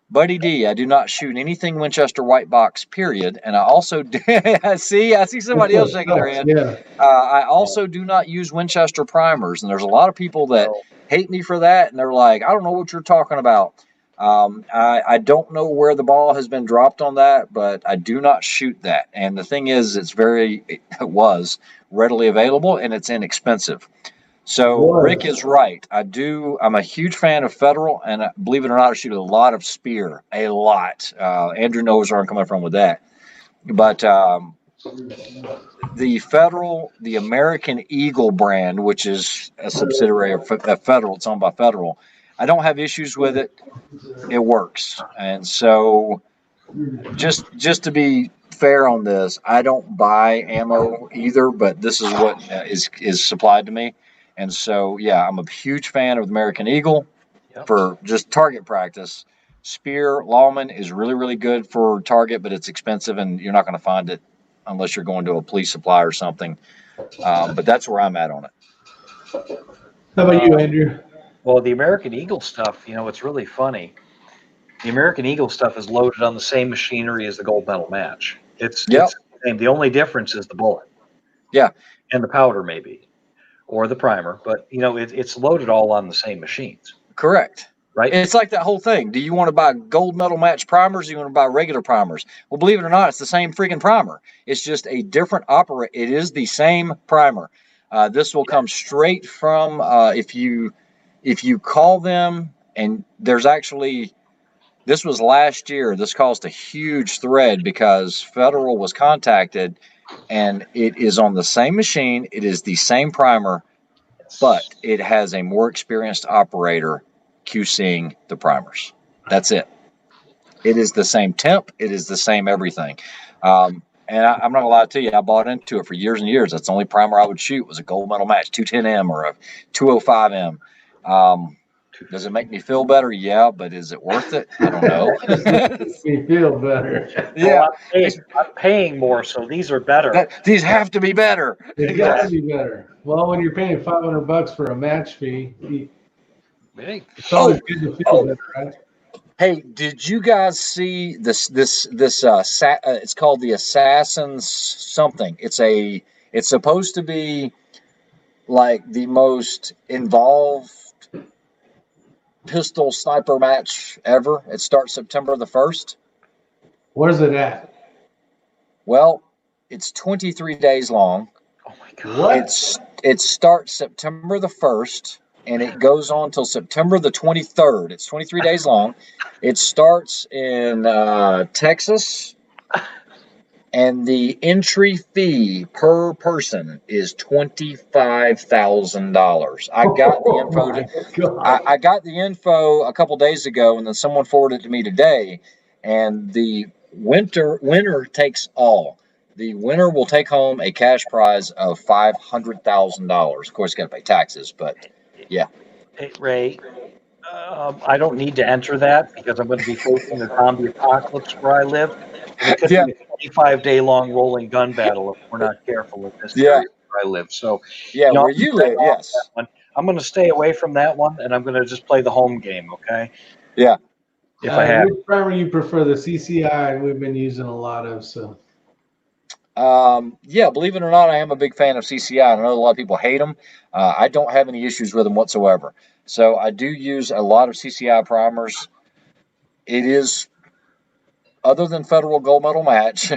Buddy D, I do not shoot anything Winchester white box, period. And I also I see somebody else shaking their head. Yeah. I also do not use Winchester primers, and there's a lot of people that hate me for that, and they're like, I don't know what you're talking about. I don't know where the ball has been dropped on that, but I do not shoot that. And the thing is, it was readily available and it's inexpensive. So Was. Rick is right. I'm a huge fan of Federal, and believe it or not, I shoot a lot of Spear, a lot. Andrew knows where I'm coming from with that. But the Federal, the American Eagle brand, which is a subsidiary of Federal, it's owned by Federal. I don't have issues with it. It works, and so just to be fair on this, I don't buy ammo either, but this is what is supplied to me. And so, yeah, I'm a huge fan of the American Eagle for just target practice. Spear Lawman is really, really good for target, but it's expensive and you're not going to find it unless you're going to a police supply or something. But that's where I'm at on it. How about you, Andrew? Well, the American Eagle stuff, it's really funny. The American Eagle stuff is loaded on the same machinery as the gold medal match. It's the same. The only difference is the bullet. Yeah. And the powder maybe, or the primer, but it's loaded all on the same machines. Correct. Right. It's like that whole thing. Do you want to buy gold medal match primers? Or do you want to buy regular primers? Well, believe it or not, it's the same freaking primer. It's just a different It is the same primer. This will come straight from if you call them, and there's actually, this was last year. This caused a huge thread because Federal was contacted, and it is on the same machine. It is the same primer, but it has a more experienced operator QCing the primers. That's it. It is the same temp. It is the same everything. And I'm not gonna lie to you, I bought into it for years and years. That's the only primer I would shoot was a gold medal match 210M or a 205M. Does it make me feel better? Yeah, but is it worth it? I don't know. Makes me feel better. Yeah, I'm paying more, so these are better. These have to be better. It's got to be better. Well, when you're paying $500 for a match fee, it's always good to feel better, right? Hey, did you guys see this? It's called the Assassin's something. It's supposed to be like the most involved pistol sniper match ever. It starts September the 1st. Where's it at? Well, it's 23 days long. Oh my God! It starts September the 1st. And it goes on till September the 23rd. It's 23 days long. It starts in Texas, and the entry fee per person is $25,000. I got the info. I got the info a couple days ago, and then someone forwarded it to me today. And the winner takes all. The winner will take home a cash prize of $500,000. Of course, you got to pay taxes, but. Yeah. Hey, Ray, I don't need to enter that because I'm going to be facing the zombie apocalypse where I live. And it could be a 25-day long rolling gun battle if we're not careful with this area where I live. So, where you live, yes. I'm going to stay away from that one, and I'm going to just play the home game, okay? Yeah. If I have. Which primer you prefer? The CCI we've been using a lot of, so. Believe it or not, I am a big fan of CCI. I know a lot of people hate them. I don't have any issues with them whatsoever. So I do use a lot of CCI primers. It is, other than Federal Gold Medal Match,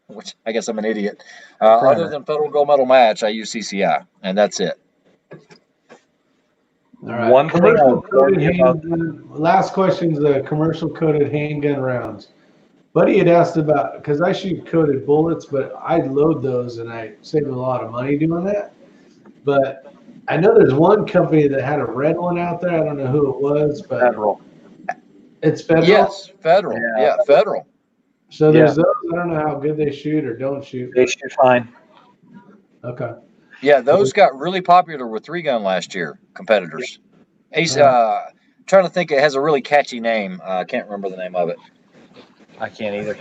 which I guess I'm an idiot. Other than Federal Gold Medal Match, I use CCI, and that's it. All right. One thing last question is the commercial coated handgun rounds. Buddy had asked about, because I shoot coated bullets, but I load those and I save a lot of money doing that. But I know there's one company that had a red one out there. I don't know who it was, but Federal. It's Federal? Yes, Federal. Yeah, Federal. So there's those. I don't know how good they shoot or don't shoot. They shoot fine. Okay. Yeah, those got really popular with 3-gun last year, competitors. Trying to think, it has a really catchy name. I can't remember the name of it. I can't either.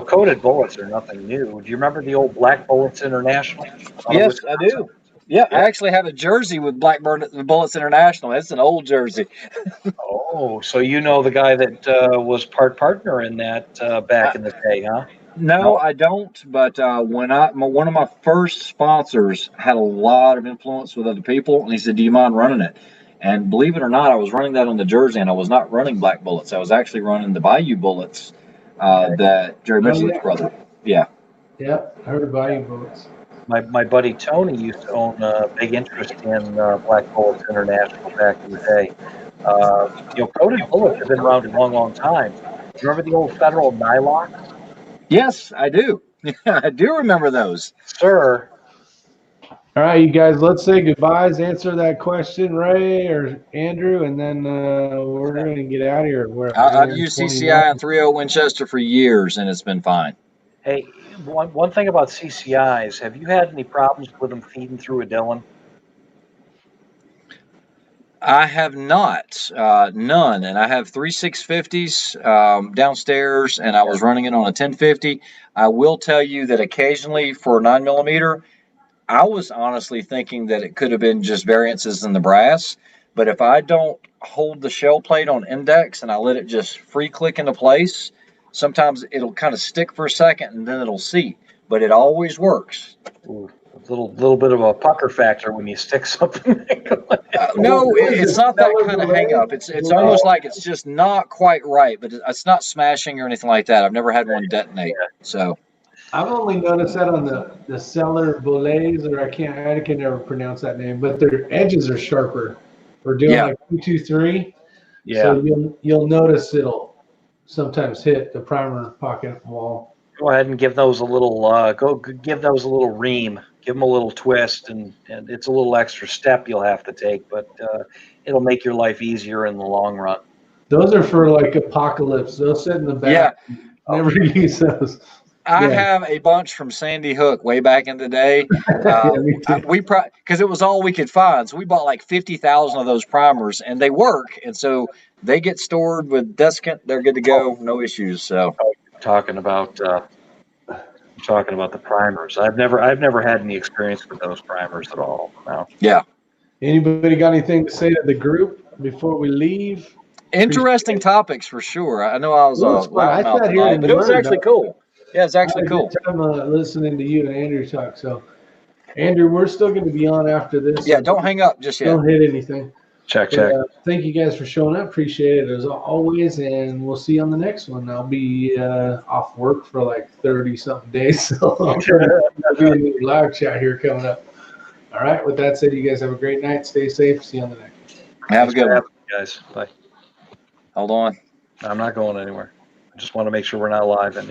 Coated bullets are nothing new. Do you remember the old Black Bullets International? Yes, I do. Yeah, I actually have a jersey with Black Bullets International. It's an old jersey. Oh, so you know the guy that was partner in that back in the day, huh? No, I don't. But one of my first sponsors had a lot of influence with other people, and he said, "Do you mind running it?" And believe it or not, I was running that on the jersey, and I was not running Black Bullets. I was actually running the Bayou Bullets that Jerry Mitchell's brother. Yeah. Yep, I heard of Bayou Bullets. my buddy Tony used to own a big interest in Black Bullets International back in the day. Coated bullets have been around a long, long time. Remember the old Federal Nylock? Yes, I do. I do remember those. Sir, All right, you guys, let's say goodbyes. Answer that question, Ray or Andrew, and then we're going to get out of here. I've used CCI and 3.0 Winchester for years, and it's been fine. hey, one thing about CCIs, have you had any problems with them feeding through a Dillon? I have not, none, and I have 3 650s downstairs, and I was running it on a 1050. I will tell you that occasionally for 9mm, I was honestly thinking that it could have been just variances in the brass, but if I don't hold the shell plate on index and I let it just free click into place, sometimes it'll kind of stick for a second and then it'll seat, but it always works. Ooh, a little bit of a pucker factor when you stick something. No, it's not that kind of hang up. It's almost like it's just not quite right, but it's not smashing or anything like that. I've never had one detonate. So I've only noticed that on the Cellar Boulets, or I can never pronounce that name, but their edges are sharper. We're doing like 223. Yeah. So you'll notice it'll sometimes hit the primer pocket wall. Go ahead and give those a little give those a little ream. Give them a little twist, and it's a little extra step you'll have to take, but it'll make your life easier in the long run. Those are for like apocalypse. Those sit in the back. Yeah. Never use those. I have a bunch from Sandy Hook way back in the day. Because it was all we could find. So we bought like 50,000 of those primers, and they work. And so they get stored with desiccant. They're good to go. No issues. So Talking about the primers. I've never had any experience with those primers at all. No. Yeah. Anybody got anything to say to the group before we leave? Interesting topics for sure. I know I was I sat here and but it was learned actually cool. Yeah, it's actually cool. I'm listening to you and Andrew talk. So, Andrew, we're still going to be on after this. Yeah, don't hang up just yet. Don't hit anything. Check. Thank you guys for showing up. Appreciate it as always, and we'll see you on the next one. I'll be off work for like 30-something days, so I'll be in the live chat here coming up. All right. With that said, you guys have a great night. Stay safe. See you on the next. Have a good one, guys. Bye. Hold on. I'm not going anywhere. I just want to make sure we're not live anymore.